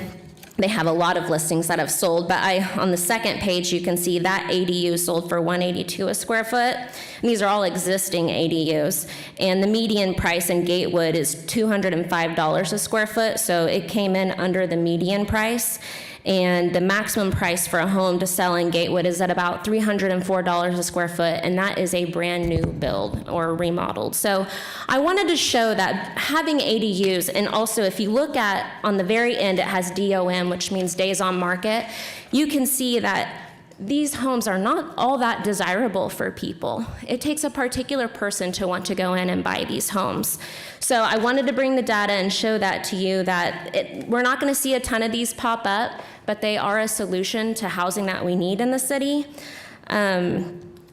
they have a lot of listings that have sold, but on the second page, you can see that ADU sold for $182 a square foot. And these are all existing ADUs. And the median price in Gatewood is $205 a square foot, so it came in under the median price. And the maximum price for a home to sell in Gatewood is at about $304 a square foot, and that is a brand new build or remodeled. So I wanted to show that having ADUs, and also if you look at on the very end, it has DOM, which means days on market. You can see that these homes are not all that desirable for people. It takes a particular person to want to go in and buy these homes. So I wanted to bring the data and show that to you, that we're not going to see a ton of these pop up, but they are a solution to housing that we need in the city.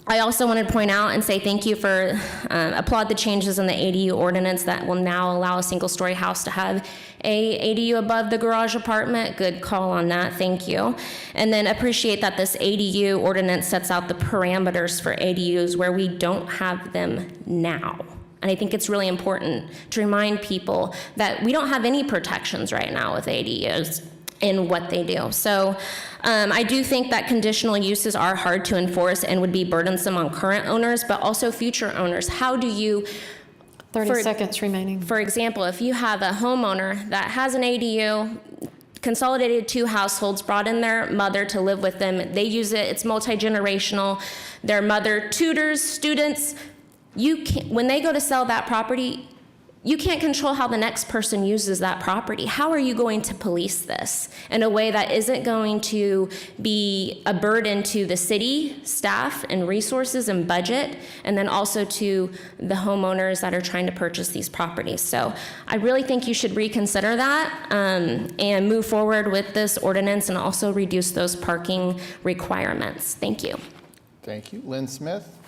I also wanted to point out and say thank you for, applaud the changes in the ADU ordinance that will now allow a single-story house to have a ADU above the garage apartment. Good call on that, thank you. And then appreciate that this ADU ordinance sets out the parameters for ADUs where we don't have them now. And I think it's really important to remind people that we don't have any protections right now with ADUs in what they do. So I do think that conditional uses are hard to enforce and would be burdensome on current owners, but also future owners. How do you 30 seconds remaining. For example, if you have a homeowner that has an ADU, consolidated 2 households, brought in their mother to live with them, they use it, it's multi-generational, their mother tutors students, when they go to sell that property, you can't control how the next person uses that property. How are you going to police this in a way that isn't going to be a burden to the city staff and resources and budget, and then also to the homeowners that are trying to purchase these properties? So I really think you should reconsider that and move forward with this ordinance and also reduce those parking requirements. Thank you. Thank you. Lynn Smith.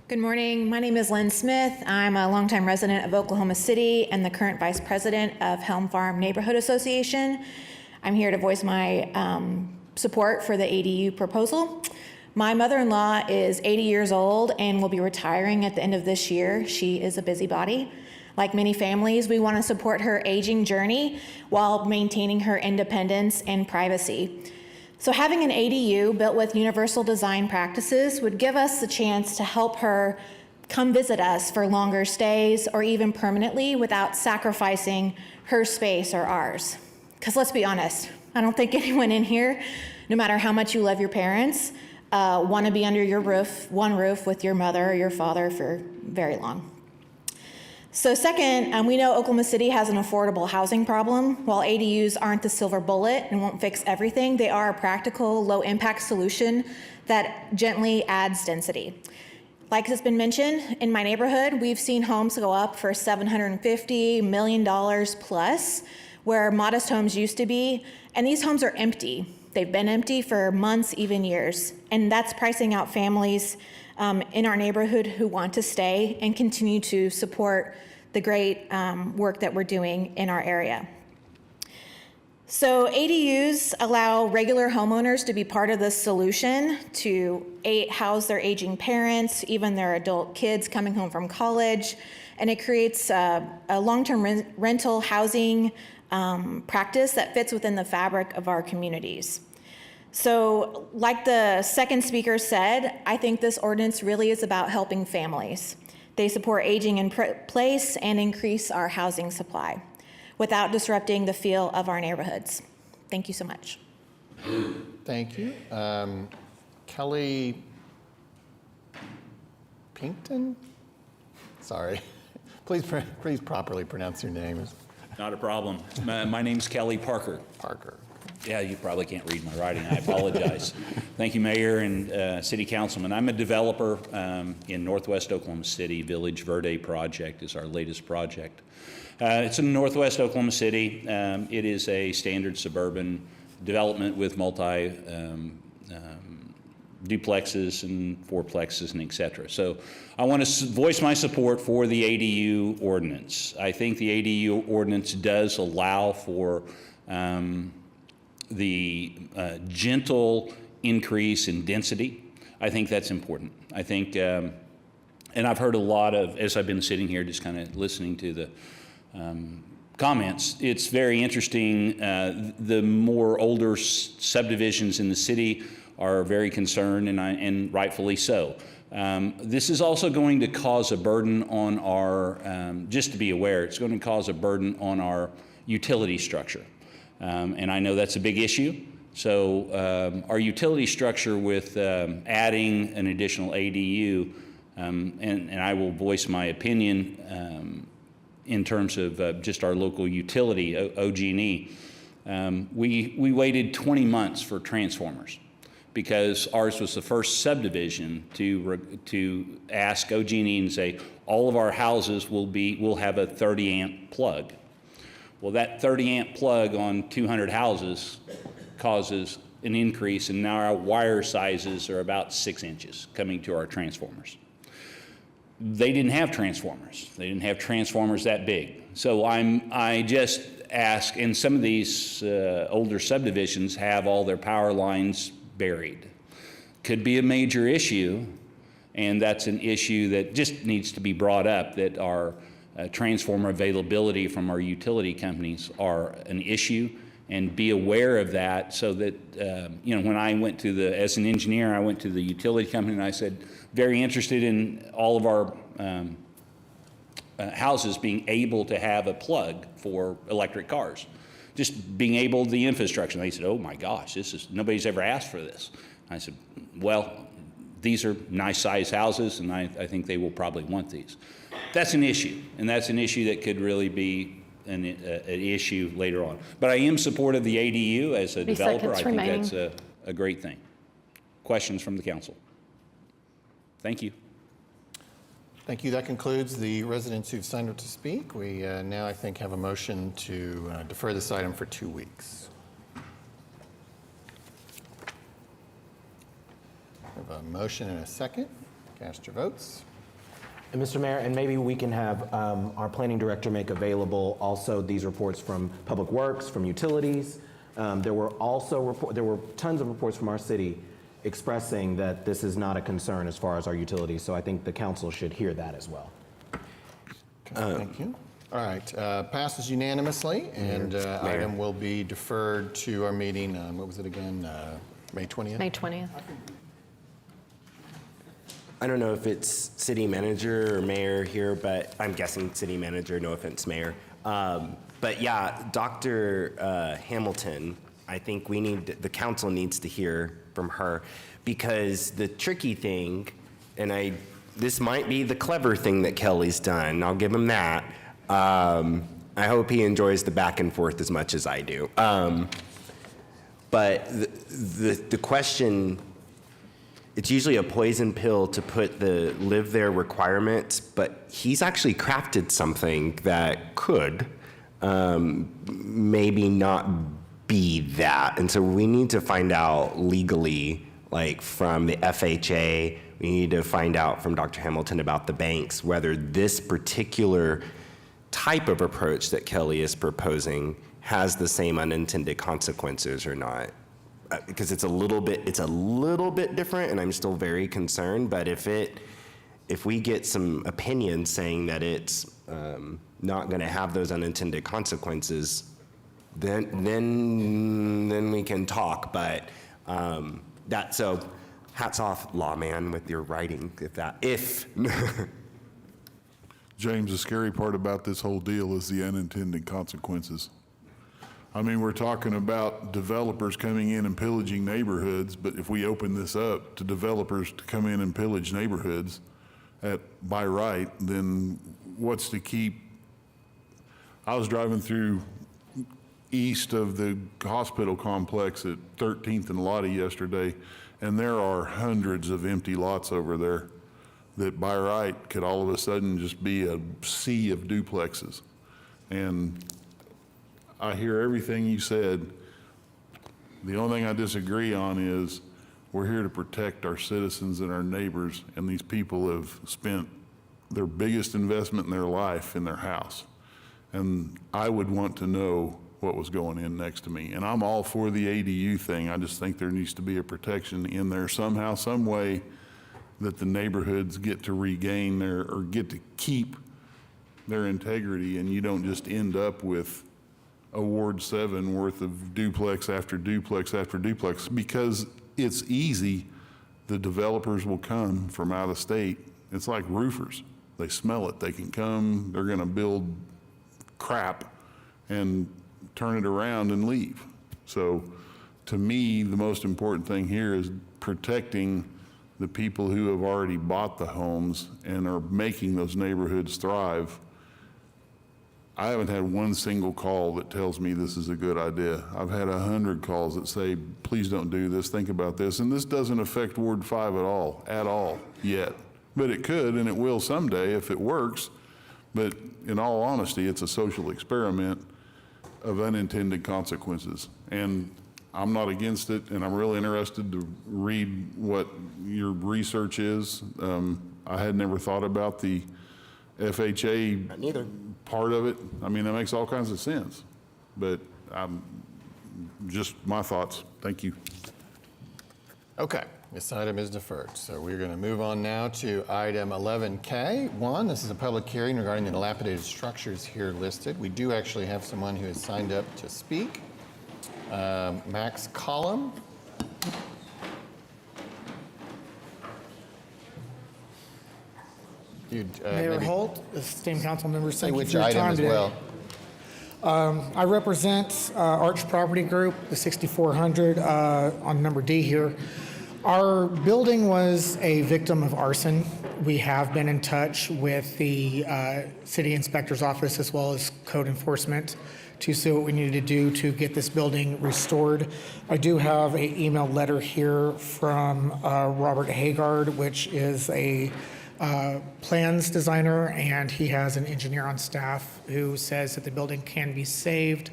Good morning. My name is Lynn Smith. I'm a longtime resident of Oklahoma City and the current vice president of Helm Farm Neighborhood Association. I'm here to voice my support for the ADU proposal. My mother-in-law is 80 years old and will be retiring at the end of this year. She is a busybody. Like many families, we want to support her aging journey while maintaining her independence and privacy. So having an ADU built with universal design practices would give us the chance to help her come visit us for longer stays or even permanently without sacrificing her space or ours. Because let's be honest, I don't think anyone in here, no matter how much you love your parents, want to be under your roof, one roof with your mother or your father for very long. So second, we know Oklahoma City has an affordable housing problem. While ADUs aren't the silver bullet and won't fix everything, they are a practical, low-impact solution that gently adds density. Like has been mentioned, in my neighborhood, we've seen homes go up for $750 million plus, where modest homes used to be, and these homes are empty. They've been empty for months, even years, and that's pricing out families in our neighborhood who want to stay and continue to support the great work that we're doing in our area. So ADUs allow regular homeowners to be part of the solution to house their aging parents, even their adult kids coming home from college, and it creates a long-term rental housing practice that fits within the fabric of our communities. So like the second speaker said, I think this ordinance really is about helping families. They support aging in place and increase our housing supply without disrupting the feel of our neighborhoods. Thank you so much. Thank you. Kelly Pinkton? Sorry. Please properly pronounce your name. Not a problem. My name's Kelly Parker. Parker. Yeah, you probably can't read my writing. I apologize. Thank you, Mayor and City Councilman. I'm a developer in Northwest Oklahoma City. Village Verde project is our latest project. It's in Northwest Oklahoma City. It is a standard suburban development with multi duplexes and fourplexes and et cetera. So I want to voice my support for the ADU ordinance. I think the ADU ordinance does allow for the gentle increase in density. I think that's important. I think, and I've heard a lot of, as I've been sitting here just kind of listening to the comments, it's very interesting. The more older subdivisions in the city are very concerned, and rightfully so. This is also going to cause a burden on our, just to be aware, it's going to cause a burden on our utility structure. And I know that's a big issue. So our utility structure with adding an additional ADU, and I will voice my opinion in terms of just our local utility, OG&E. We waited 20 months for transformers, because ours was the first subdivision to ask OG&E and say, all of our houses will have a 30 amp plug. Well, that 30 amp plug on 200 houses causes an increase, and now our wire sizes are about 6 inches coming to our transformers. They didn't have transformers. They didn't have transformers that big. So I just ask, and some of these older subdivisions have all their power lines buried. Could be a major issue, and that's an issue that just needs to be brought up, that our transformer availability from our utility companies are an issue, and be aware of that, so that, you know, when I went to as an engineer, I went to the utility company and I said, very interested in all of our houses being able to have a plug for electric cars. Just being able, the infrastructure. And they said, oh my gosh, nobody's ever asked for this. I said, well, these are nice sized houses, and I think they will probably want these. That's an issue, and that's an issue that could really be an issue later on. But I am supportive of the ADU as a developer. I think that's a great thing. Questions from the council? Thank you. Thank you. That concludes the residents who've signed up to speak. We now, I think, have a motion to defer this item for 2 weeks. We have a motion and a second. Cast your votes. And Mr. Mayor, and maybe we can have our planning director make available also these reports from Public Works, from utilities. There were tons of reports from our city expressing that this is not a concern as far as our utilities. So I think the council should hear that as well. Thank you. All right, passes unanimously, and item will be deferred to our meeting on, what was it again, May 20th? May 20th. I don't know if it's city manager or mayor here, but I'm guessing city manager, no offense, mayor. But yeah, Dr. Hamilton, I think the council needs to hear from her, because the tricky thing, and this might be the clever thing that Kelly's done, I'll give him that. I hope he enjoys the back and forth as much as I do. But the question, it's usually a poison pill to put the live there requirements, but he's actually crafted something that could maybe not be that. And so we need to find out legally, like from the FHA, we need to find out from Dr. Hamilton about the banks, whether this particular type of approach that Kelly is proposing has the same unintended consequences or not. Because it's a little bit different, and I'm still very concerned. But if we get some opinions saying that it's not going to have those unintended consequences, then we can talk. But so hats off, lawman, with your writing. James, the scary part about this whole deal is the unintended consequences. I mean, we're talking about developers coming in and pillaging neighborhoods, but if we open this up to developers to come in and pillage neighborhoods by right, then what's to keep? I was driving through east of the hospital complex at 13th and Lottie yesterday, and there are hundreds of empty lots over there that by right could all of a sudden just be a sea of duplexes. And I hear everything you said. The only thing I disagree on is we're here to protect our citizens and our neighbors, and these people have spent their biggest investment in their life in their house. And I would want to know what was going in next to me. And I'm all for the ADU thing. I just think there needs to be a protection in there somehow, some way that the neighborhoods get to regain or get to keep their integrity, and you don't just end up with a Ward 7 worth of duplex after duplex after duplex, because it's easy. The developers will come from out of state. It's like roofers. They smell it. They can come, they're gonna build crap and turn it around and leave. So to me, the most important thing here is protecting the people who have already bought the homes and are making those neighborhoods thrive. I haven't had one single call that tells me this is a good idea. I've had 100 calls that say, please don't do this, think about this. And this doesn't affect Ward 5 at all yet. But it could, and it will someday if it works. But in all honesty, it's a social experiment of unintended consequences. And I'm not against it, and I'm really interested to read what your research is. I had never thought about the FHA part of it. I mean, that makes all kinds of sense, but just my thoughts. Thank you. Okay, this item is deferred. So we're going to move on now to item 11K1. This is a public hearing regarding the dilapidated structures here listed. We do actually have someone who has signed up to speak. Max Collum. Mayor Holt, esteemed council members, thank you which for your item time as today. well. I represent Arch Property Group, the 6400 on number D here. Our building was a victim of arson. We have been in touch with the city inspector's office as well as code enforcement to see what we needed to do to get this building restored. I do have an email letter here from Robert Haggard, which is a plans designer, and he has an engineer on staff who says that the building can be saved.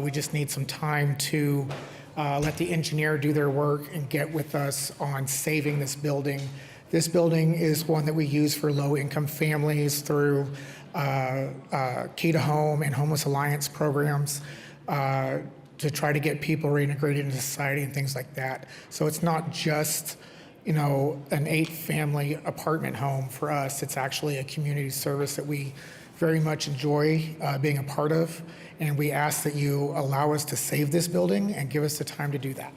We just need some time to let the engineer do their work and get with us on saving this building. This building is one that we use for low-income families through Key to Home and Homeless Alliance programs to try to get people reintegrated into society and things like that. So it's not just an 8-family apartment home for us. It's actually a community service that we very much enjoy being a part of, and we ask that you allow us to save this building and give us the time to do that.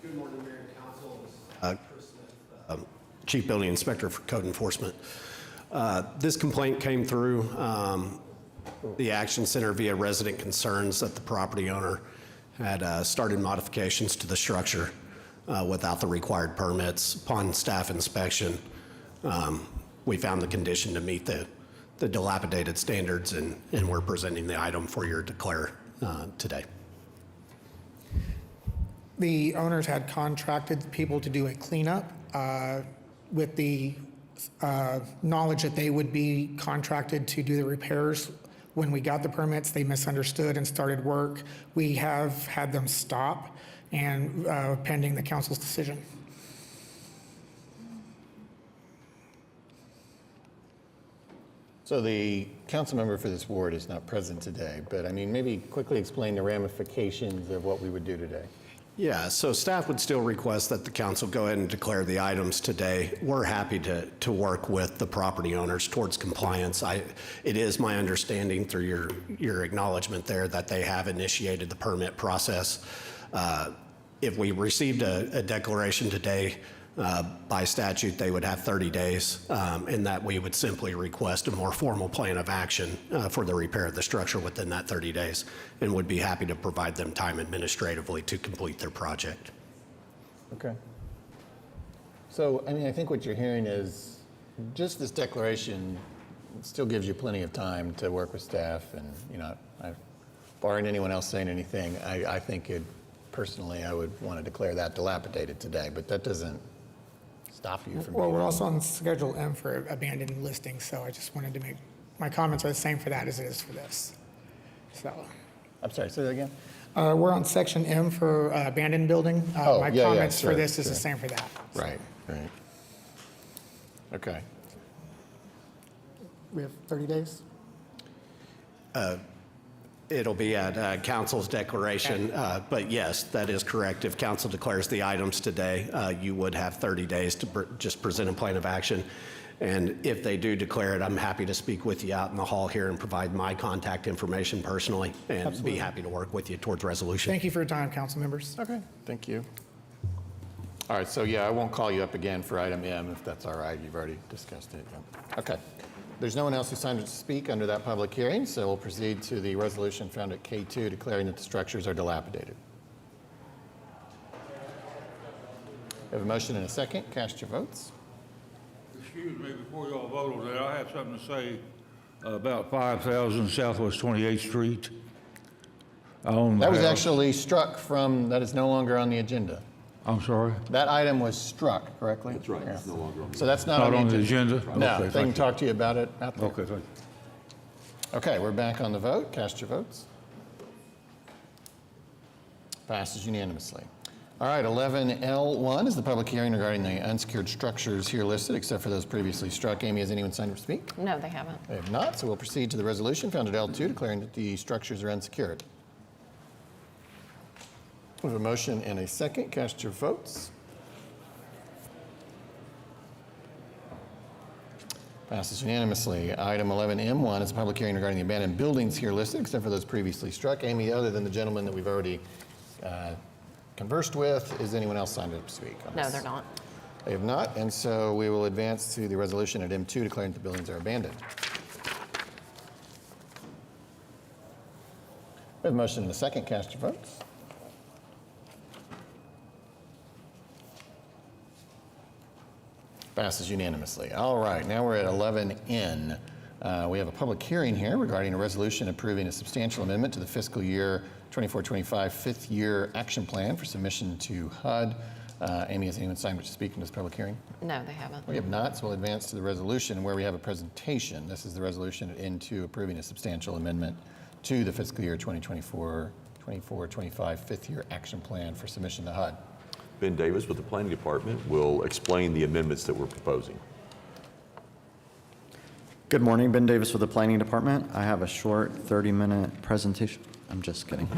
Good morning, Mayor and Council. Chris Smith, Chief Building Inspector for Code Enforcement. This complaint came through the Action Center via resident concerns that the property owner had started modifications to the structure without the required permits. Upon staff inspection, we found the condition to meet the dilapidated standards, and we're presenting the item for your declare today. The owners had contracted people to do a cleanup with the knowledge that they would be contracted to do the repairs. When we got the permits, they misunderstood and started work. We have had them stop and pending the council's decision. So the council member for this ward is not present today, but I mean, maybe quickly explain the ramifications of what we would do today. Yeah, so staff would still request that the council go ahead and declare the items today. We're happy to work with the property owners towards compliance. It is my understanding through your acknowledgement there that they have initiated the permit process. If we received a declaration today, By statute, they would have 30 days, and that we would simply request a more formal plan of action for the repair of the structure within that 30 days, and would be happy to provide them time administratively to complete their project. Okay. So, I mean, I think what you're hearing is just this declaration still gives you plenty of time to work with staff, and, you know, barring anyone else saying anything, I think personally, I would want to declare that dilapidated today, but that doesn't stop you from. Well, we're also on Schedule M for abandoned listings, so I just wanted to make, my comments are the same for that as it is for this. So. I'm sorry, say that again? We're on Section M for abandoned building. My comments for this is the same for that. Right, right. Okay. We have 30 days? It'll be at council's declaration, but yes, that is correct. If council declares the items today, you would have 30 days to just present a plan of action. And if they do declare it, I'm happy to speak with you out in the hall here and provide my contact information personally, and Absolutely. be happy to work with you towards resolution. Thank you for your time, council members. Okay, thank you. All right, so yeah, I won't call you up again for item M if that's all right. You've already discussed it. Okay. There's no one else who signed up to speak under that public hearing, so we'll proceed to the resolution found at K2 declaring that the structures are dilapidated. We have a motion and a second. Cast your votes. Excuse me, before you all vote on that, I have something to say about 5,000 Southwest 28th Street. I own the That was house. actually struck from, that is no longer on the agenda. I'm sorry? That item was struck, correctly? That's right. It's no longer on the So that's not agenda. on Not the on the agenda? agenda? No, Okay, they thank can you. talk to you about it out there. Okay, thank you. Okay, we're back on the vote. Cast your votes. Passes unanimously. All right, 11L1 is the public hearing regarding the unsecured structures here listed, except for those previously struck. Amy, has anyone signed up to speak? No, they haven't. They have not, so we'll proceed to the resolution found at L2 declaring that the structures are unsecured. We have a motion and a second. Cast your votes. Passes unanimously. Item 11M1 is a public hearing regarding the abandoned buildings here listed, except for those previously struck. Amy, other than the gentleman that we've already conversed with, is anyone else signed up to speak on this? No, they're not. They have not, and so we will advance to the resolution at M2 declaring that the buildings are abandoned. We have a motion and a second. Cast your votes. Passes unanimously. All right, now we're at 11N. We have a public hearing here regarding a resolution approving a substantial amendment to the fiscal year 24-25 fifth year action plan for submission to HUD. Amy, has anyone signed up to speak in this public hearing? No, they haven't. We have not, so we'll advance to the resolution where we have a presentation. This is the resolution at N2 approving a substantial amendment to the fiscal year 2024-25 fifth year action plan for submission to HUD. Ben Davis with the Planning Department will explain the amendments that we're proposing. Good morning, Ben Davis with the Planning Department. I have a short 30-minute presentation. I'm just kidding.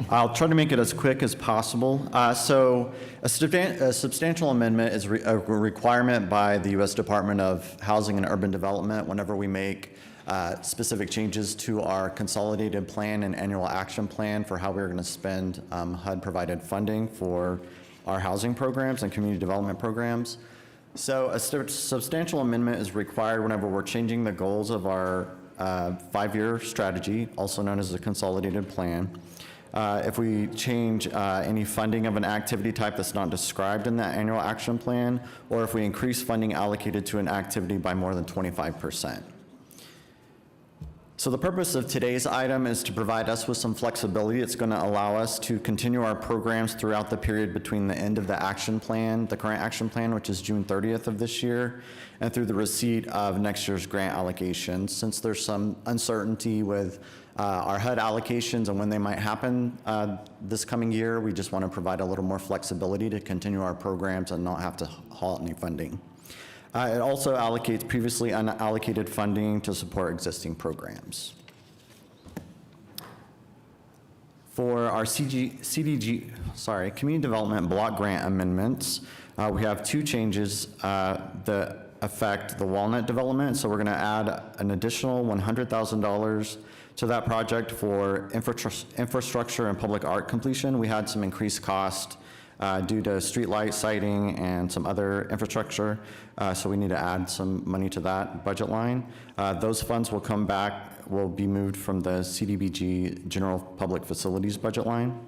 I'll try to make it as quick as possible. So a substantial amendment is a requirement by the U.S. Department of Housing and Urban Development whenever we make specific changes to our consolidated plan and annual action plan for how we're going to spend HUD-provided funding for our housing programs and community development programs. So a substantial amendment is required whenever we're changing the goals of our 5-year strategy, also known as the consolidated plan. If we change any funding of an activity type that's not described in that annual action plan, or if we increase funding allocated to an activity by more than 25%. So the purpose of today's item is to provide us with some flexibility. It's going to allow us to continue our programs throughout the period between the end of the action plan, the current action plan, which is June 30th of this year, and through the receipt of next year's grant allocations. Since there's some uncertainty with our HUD allocations and when they might happen this coming year, we just want to provide a little more flexibility to continue our programs and not have to halt any funding. It also allocates previously unallocated funding to support existing programs. For our community development block grant amendments, we have 2 changes that affect the Walnut development. So we're going to add an additional $100,000 to that project for infrastructure and public art completion. We had some increased cost due to street light sighting and some other infrastructure. So we need to add some money to that budget line. Those funds will come back, will be moved from the CDBG General Public Facilities budget line.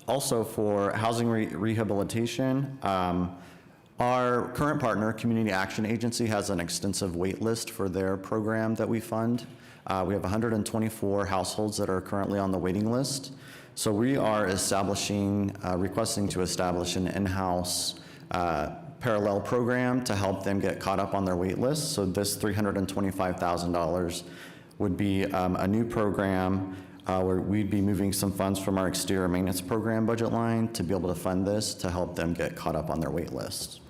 Also for housing rehabilitation, our current partner, Community Action Agency, has an extensive wait list for their program that we fund. We have 124 households that are currently on the waiting list. So we are requesting to establish an in-house parallel program to help them get caught up on their wait list. So this $325,000 would be a new program where we'd be moving some funds from our exterior maintenance program budget line to be able to fund this to help them get caught up on their wait list.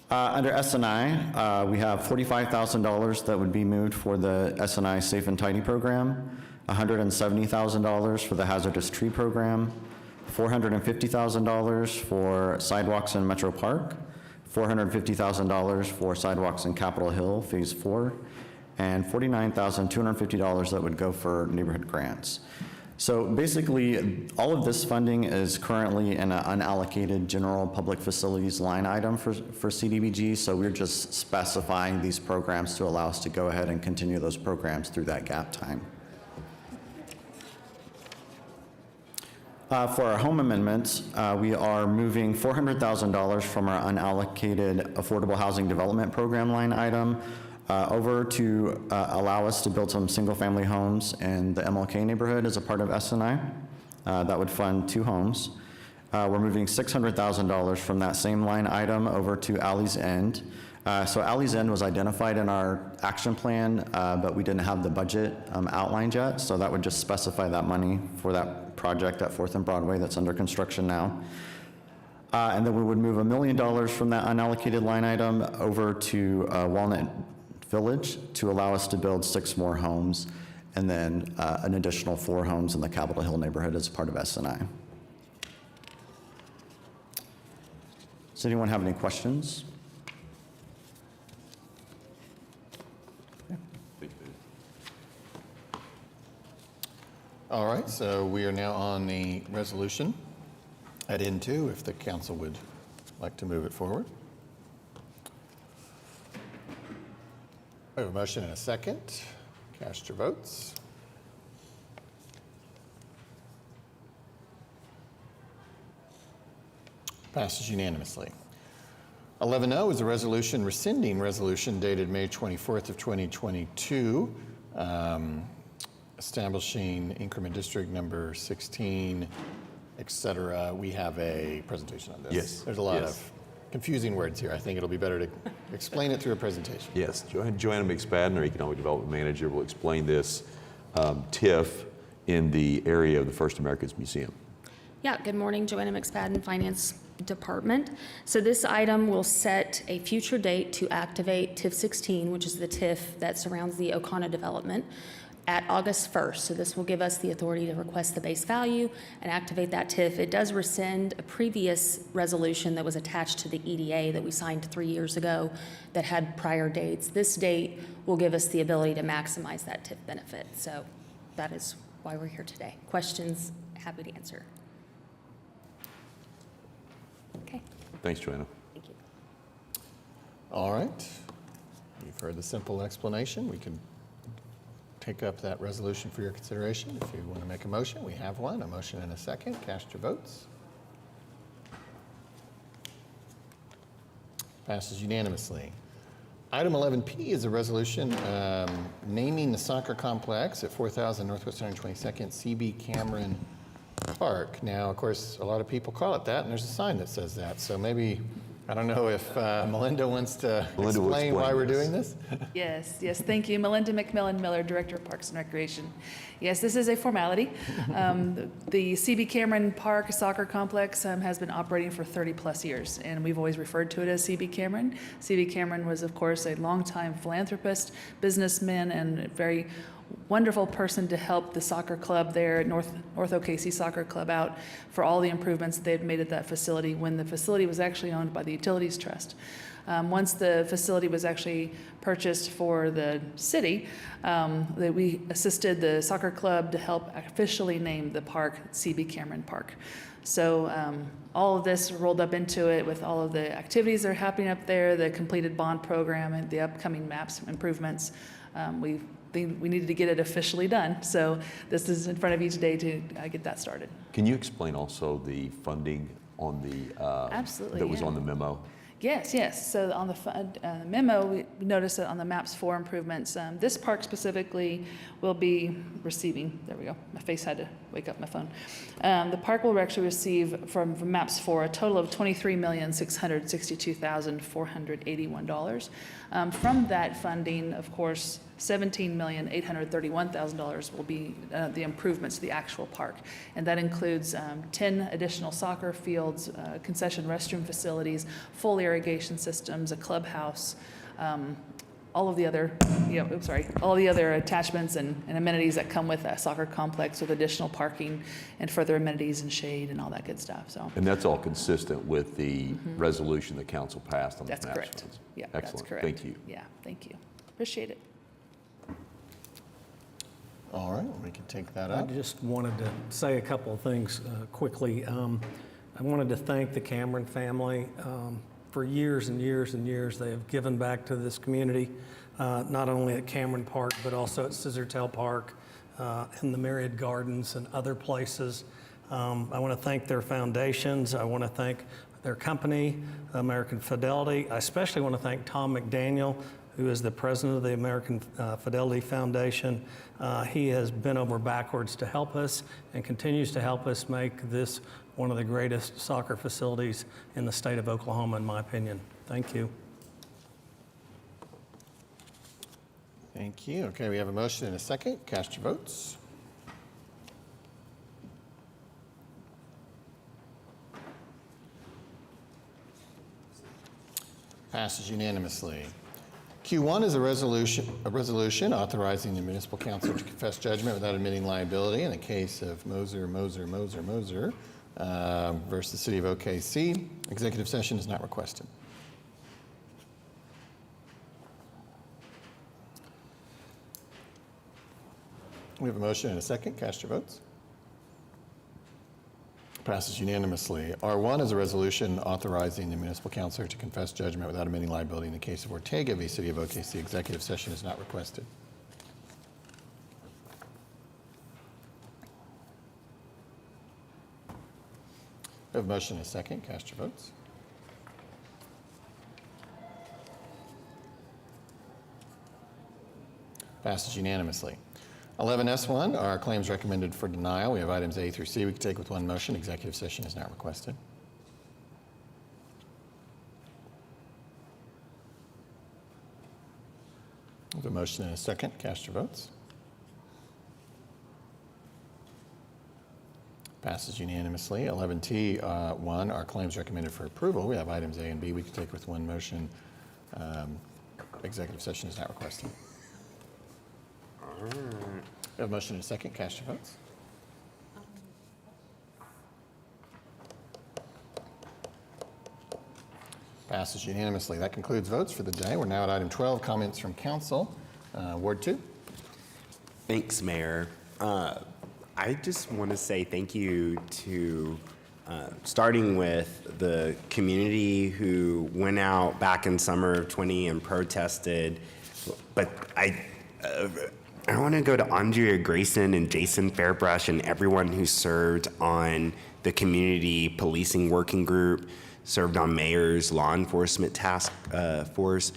Under S&I, we have $45,000 that would be moved for the S&I Safe and Tidy program, $170,000 for the hazardous tree program, $450,000 for sidewalks in Metro Park, $450,000 for sidewalks in Capitol Hill, Phase 4, and $49,250 that would go for neighborhood grants. So basically, all of this funding is currently in an unallocated general public facilities line item for CDBG, so we're just specifying these programs to allow us to go ahead and continue those programs through that gap time. For our home amendments, we are moving $400,000 from our unallocated affordable housing development program line item over to allow us to build some single-family homes in the MLK neighborhood as a part of S&I. That would fund 2 homes. We're moving $600,000 from that same line item over to Alley's End. So Alley's End was identified in our action plan, but we didn't have the budget outlined yet, so that would just specify that money for that project at 4th and Broadway that's under construction now. And then we would move $1 million from that unallocated line item over to Walnut Village to allow us to build 6 more homes, and then an additional 4 homes in the Capitol Hill neighborhood as part of S&I. Does anyone have any questions? All right, so we are now on the resolution at N2, if the council would like to move it forward. We have a motion and a second. Cast your votes. Passes unanimously. 11-0 is a resolution rescinding resolution dated May 24th of 2022, establishing increment district number 16, et cetera. We have a presentation on this. Yes. There's a lot of confusing words here. I think it'll be better to explain it through a presentation. Yes, Joanna McSpadden, our Economic Development Manager, will explain this TIF in the area of the First Americans Museum. Yeah, good morning, Joanna McSpadden, Finance Department. So this item will set a future date to activate TIF 16, which is the TIF that surrounds the O'Connor development, at August 1st. So this will give us the authority to request the base value and activate that TIF. It does rescind a previous resolution that was attached to the EDA that we signed 3 years ago that had prior dates. This date will give us the ability to maximize that TIF benefit. So that is why we're here today. Questions, happy to answer. Okay. Thanks, Joanna. Thank you. All right. You've heard the simple explanation. We can take up that resolution for your consideration. If you want to make a motion, we have one. A motion and a second. Cast your votes. Passes unanimously. Item 11P is a resolution naming the soccer complex at 4000 Northwest 122nd CB Cameron Park. Now, of course, a lot of people call it that, and there's a sign that says that. So maybe, I don't know if Melinda wants to explain why we're doing this. Yes, thank you. Melinda McMillan Miller, Director of Parks and Recreation. Yes, this is a formality. The CB Cameron Park Soccer Complex has been operating for 30 plus years, and we've always referred to it as CB Cameron. CB Cameron was, of course, a longtime philanthropist, businessman, and a very wonderful person to help the soccer club there at North OKC Soccer Club out for all the improvements they've made at that facility when the facility was actually owned by the Utilities Trust. Once the facility was actually purchased for the city, that we assisted the soccer club to help officially name the park CB Cameron Park. So all of this rolled up into it with all of the activities that are happening up there, the completed bond program and the upcoming maps improvements. We needed to get it officially done. So this is in front of you today to get that started. Can you explain also the funding on the Absolutely, that was yeah. on the memo? Yes. So on the memo, we noticed that on the maps for improvements, this park specifically will be receiving, there we go, my face had to wake up my phone. The park will actually receive from maps for a total of $23,662,481. From that funding, of course, $17,831,000 will be the improvements to the actual park. And that includes 10 additional soccer fields, concession restroom facilities, full irrigation systems, a clubhouse, all of the other, all the other attachments and amenities that come with a soccer complex with additional parking and further amenities and shade and all that good stuff. So. And that's all consistent with the resolution the council passed on the That's maps correct. funds. Yeah, Excellent. that's correct. Thank you. Yeah, thank you. Appreciate it. All right, we can take that I up. just wanted to say a couple of things quickly. I wanted to thank the Cameron family. For years and years and years, they have given back to this community, not only at Cameron Park, but also at Scissortail Park, in the Myriad Gardens and other places. I want to thank their foundations. I want to thank their company, American Fidelity. I especially want to thank Tom McDaniel, who is the president of the American Fidelity Foundation. He has bent over backwards to help us and continues to help us make this one of the greatest soccer facilities in the state of Oklahoma, in my opinion. Thank you. Thank you. Okay, we have a motion and a second. Cast your votes. Passes unanimously. Q1 is a resolution authorizing the municipal council to confess judgment without admitting liability in the case of Moser versus the City of OKC. Executive session is not requested. We have a motion and a second. Cast your votes. Passes unanimously. R1 is a resolution authorizing the municipal councilor to confess judgment without admitting liability in the case of Ortega v. City of OKC. Executive session is not requested. We have a motion and a second. Cast your votes. Passes unanimously. 11S1 are claims recommended for denial. We have items A through C we can take with one motion. Executive session is not requested. We have a motion and a second. Cast your votes. Passes unanimously. 11T1 are claims recommended for approval. We have items A and B we can take with one motion. Executive session is not requested. We have a motion and a second. Cast your votes. Passes unanimously. That concludes votes for the day. We're now at item 12, comments from council. Ward 2. Thanks, Mayor. I just want to say thank you to starting with the community who went out back in summer of 20 and protested. But I want to go to Andrea Grayson and Jason Fairbrush and everyone who served on the community policing working group, served on Mayor's law enforcement task force.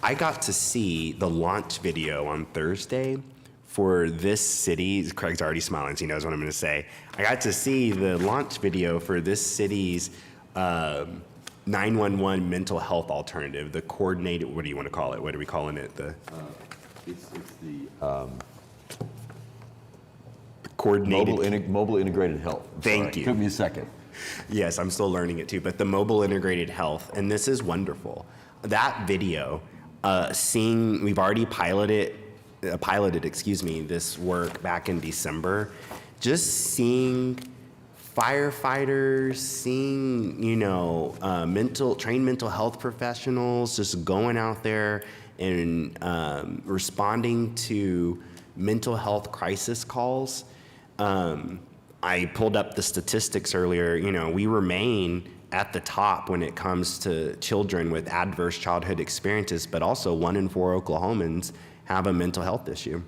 I got to see the launch video on Thursday for this city. Craig's already smiling, so he knows what I'm going to say. I got to see the launch video for this city's 911 mental health alternative, the coordinated, what do you want to call it? What are we calling it? It's the coordinated mobile integrated health. Thank you. Took me a second. Yes, I'm still learning it too, but the mobile integrated health, and this is wonderful. That video, we've already piloted, this work back in December. Just seeing firefighters, seeing, trained mental health professionals just going out there and responding to mental health crisis calls. I pulled up the statistics earlier. We remain at the top when it comes to children with adverse childhood experiences, but also 1 in 4 Oklahomans have a mental health issue.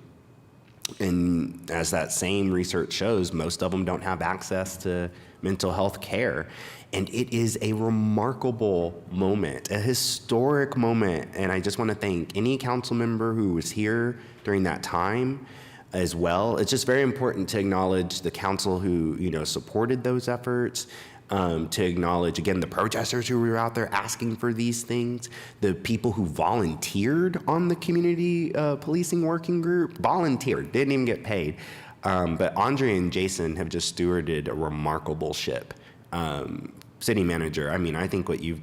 And as that same research shows, most of them don't have access to mental health care. And it is a remarkable moment, a historic moment. And I just want to thank any council member who was here during that time as well. It's just very important to acknowledge the council who, supported those efforts, to acknowledge, again, the protesters who were out there asking for these things, the people who volunteered on the community policing working group, volunteered, didn't even get paid. But Andre and Jason have just stewarded a remarkable ship. City manager, I think what you've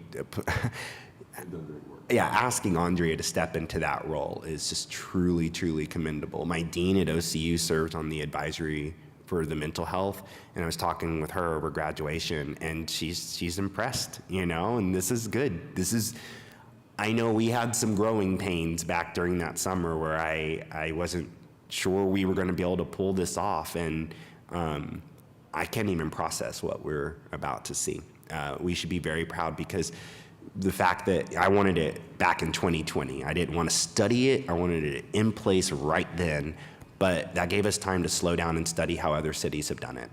asking Andrea to step into that role is just truly, truly commendable. My dean at OCU served on the advisory for the mental health, and I was talking with her over graduation, and she's impressed, and this is good. I know we had some growing pains back during that summer where I wasn't sure we were going to be able to pull this off, and I can't even process what we're about to see. We should be very proud because the fact that I wanted it back in 2020, I didn't want to study it, I wanted it in place right then, but that gave us time to slow down and study how other cities have done it.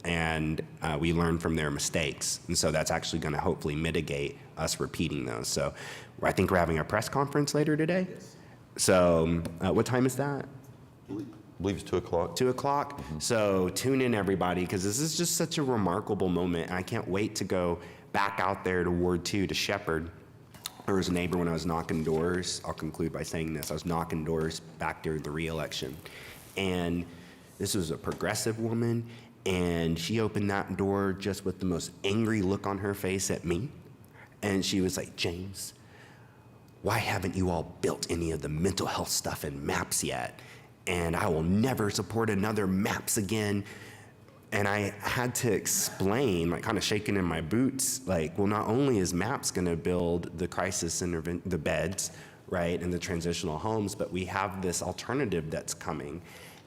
And we learned from their mistakes. And so that's actually going to hopefully mitigate us repeating those. So I think we're having a press conference later today. Yes. So what time is that? I believe it's 2 o'clock. 2 o'clock. Mm-hmm. So tune in, everybody, because this is just such a remarkable moment. And I can't wait to go back out there to Ward 2 to Shepherd. There was a neighbor when I was knocking doors. I'll conclude by saying this. I was knocking doors back during the re-election. And this was a progressive woman. And she opened that door just with the most angry look on her face at me. And she was like, James, why haven't you all built any of the mental health stuff in MAPS yet? And I will never support another MAPS again. And I had to explain, like kind of shaking in my boots, like, well, not only is MAPS going to build the crisis the beds, right, and the transitional homes, but we have this alternative that's coming.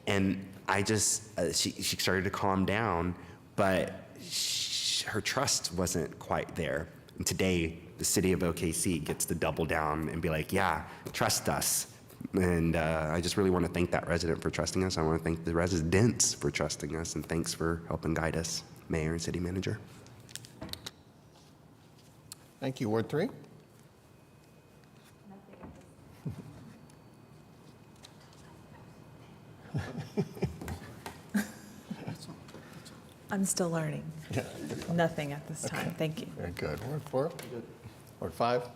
And I just, she started to calm down, but her trust wasn't quite there. And today, the city of OKC gets to double down and be like, yeah, trust us. And I just really want to thank that resident for trusting us. I want to thank the residents for trusting us, and thanks for helping guide us, Mayor and City Manager. Thank you. Ward 3? I'm still learning. Yeah. Nothing at this time. Thank you. Very good. Ward 4? Ward 5?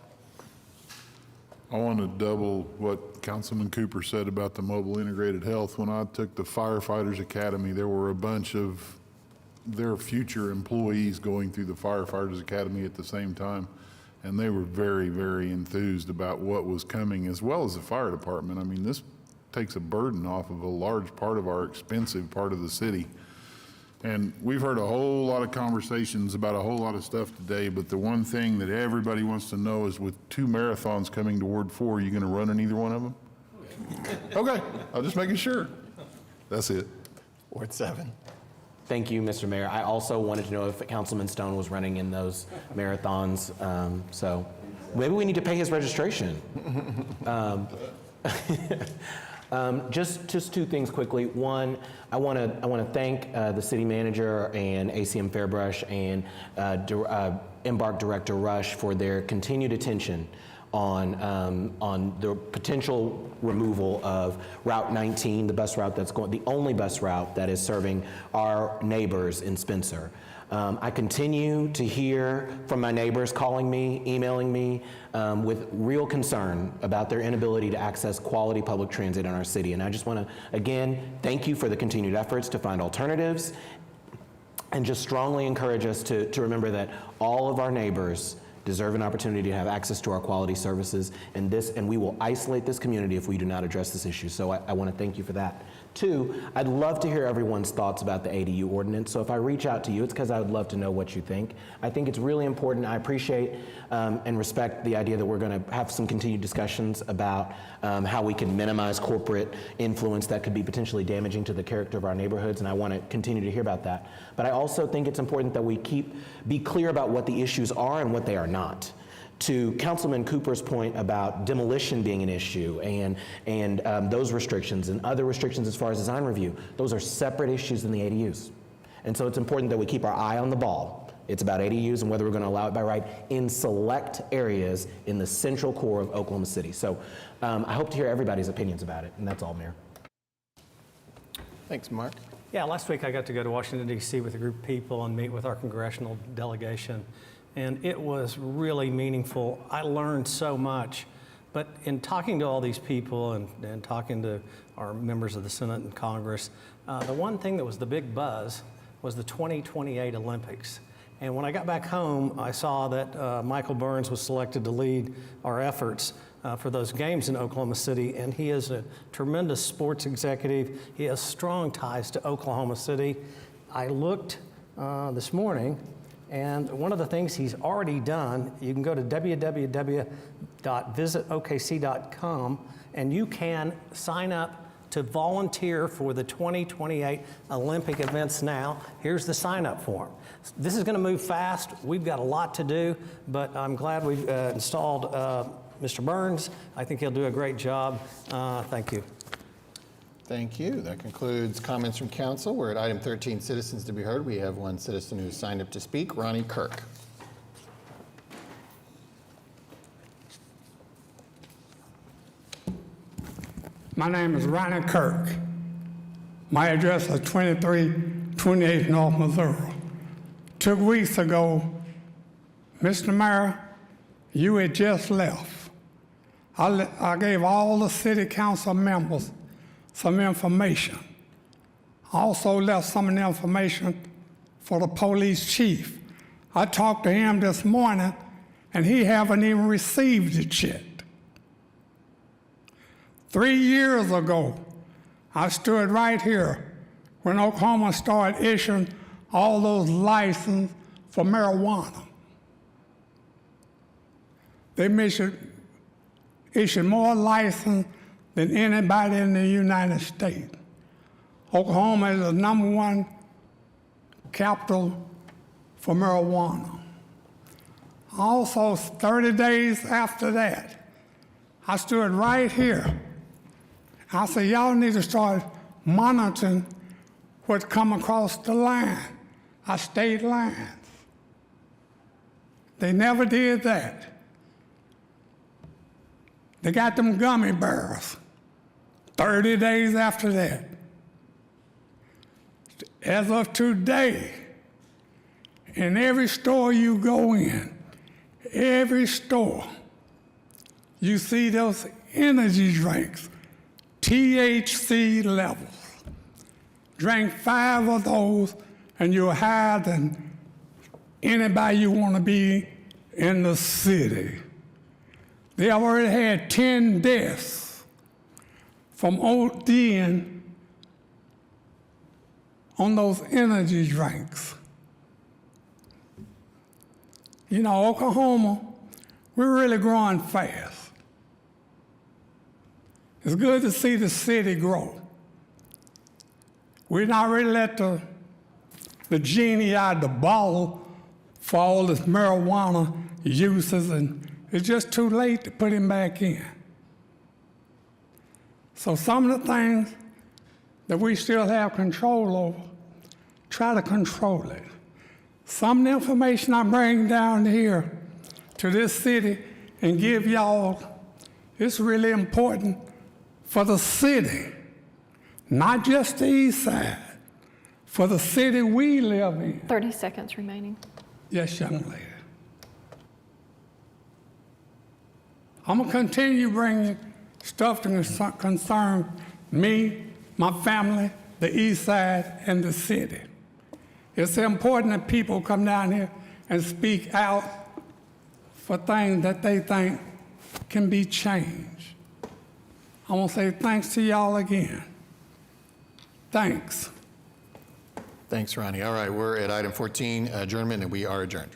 I want to double what Councilman Cooper said about the mobile integrated health. When I took the Firefighters Academy, there were a bunch of their future employees going through the Firefighters Academy at the same time, and they were very, very enthused about what was coming, as well as the fire department. I mean, this takes a burden off of a large part of our expensive part of the city. And we've heard a whole lot of conversations about a whole lot of stuff today, but the one thing that everybody wants to know is, with 2 marathons coming to Ward 4, are you going to run in either one of them? Okay, I'm just making sure. That's it. Ward 7. Thank you, Mr. Mayor. I also wanted to know if Councilman Stone was running in those marathons, so maybe we need to pay his registration. Just 2 things quickly. One, I want to thank the city manager and ACM Fairbrush and Embark Director Rush for their continued attention on the potential removal of Route 19, the bus route that's the only bus route that is serving our neighbors in Spencer. I continue to hear from my neighbors calling me, emailing me with real concern about their inability to access quality public transit in our city. And I just want to, again, thank you for the continued efforts to find alternatives, and just strongly encourage us to remember that all of our neighbors deserve an opportunity to have access to our quality services, and we will isolate this community if we do not address this issue. So I want to thank you for that. Two, I'd love to hear everyone's thoughts about the ADU ordinance. So if I reach out to you, it's because I would love to know what you think. I think it's really important. I appreciate and respect the idea that we're going to have some continued discussions about how we can minimize corporate influence that could be potentially damaging to the character of our neighborhoods, and I want to continue to hear about that. But I also think it's important that we be clear about what the issues are and what they are not. To Councilman Cooper's point about demolition being an issue and those restrictions and other restrictions as far as design review, those are separate issues than the ADUs. And so it's important that we keep our eye on the ball. It's about ADUs and whether we're going to allow it by right in select areas in the central core of Oklahoma City. So I hope to hear everybody's opinions about it, and that's all, Mayor. Thanks, Mark. Yeah, last week I got to go to Washington, D.C. with a group of people and meet with our congressional delegation. And it was really meaningful. I learned so much. But in talking to all these people and talking to our members of the Senate and Congress, the one thing that was the big buzz was the 2028 Olympics. And when I got back home, I saw that Michael Burns was selected to lead our efforts for those games in Oklahoma City. And he is a tremendous sports executive. He has strong ties to Oklahoma City. I looked this morning, and one of the things he's already done, you can go to www.visitokc.com, and you can sign up to volunteer for the 2028 Olympic events now. Here's the sign-up form. This is going to move fast. We've got a lot to do, but I'm glad we've installed Mr. Burns. I think he'll do a great job. Thank you. Thank you. That concludes comments from council. We're at item 13, citizens to be heard. We have one citizen who signed up to speak, Ronnie Kirk. My name is Ronnie Kirk. My address is 2328 North Missouri. 2 weeks ago, Mr. Mayor, you had just left. I gave all the city council members some information. I also left some of the information for the police chief. I talked to him this morning, and he haven't even received it yet. 3 years ago, I stood right here when Oklahoma started issuing all those licenses for marijuana. They issued more licenses than anybody in the United States. Oklahoma is the #1 capital for marijuana. Also, 30 days after that, I stood right here. I said, y'all need to start monitoring what come across the line, our state lines. They never did that. They got them gummy bears. 30 days after that. As of today, in every store you go in, every store, you see those energy drinks, THC levels. Drink 5 of those and you're higher than anybody you want to be in the city. They already had 10 deaths from ODing on those energy drinks. You know, Oklahoma, we're really growing fast. It's good to see the city grow. We're not ready to let the genie out of the bottle for all this marijuana uses, and it's just too late to put him back in. So some of the things that we still have control over, try to control it. Some of the information I bring down here to this city and give y'all, it's really important for the city, not just the east side, for the city we live in. 30 seconds remaining. Yes, young lady. I'm gonna continue bringing stuff to concern me, my family, the east side, and the city. It's important that people come down here and speak out for things that they think can be changed. I want to say thanks to y'all again. Thanks. Thanks, Ronnie. All right, we're at item 14, adjournment, and we are adjourned.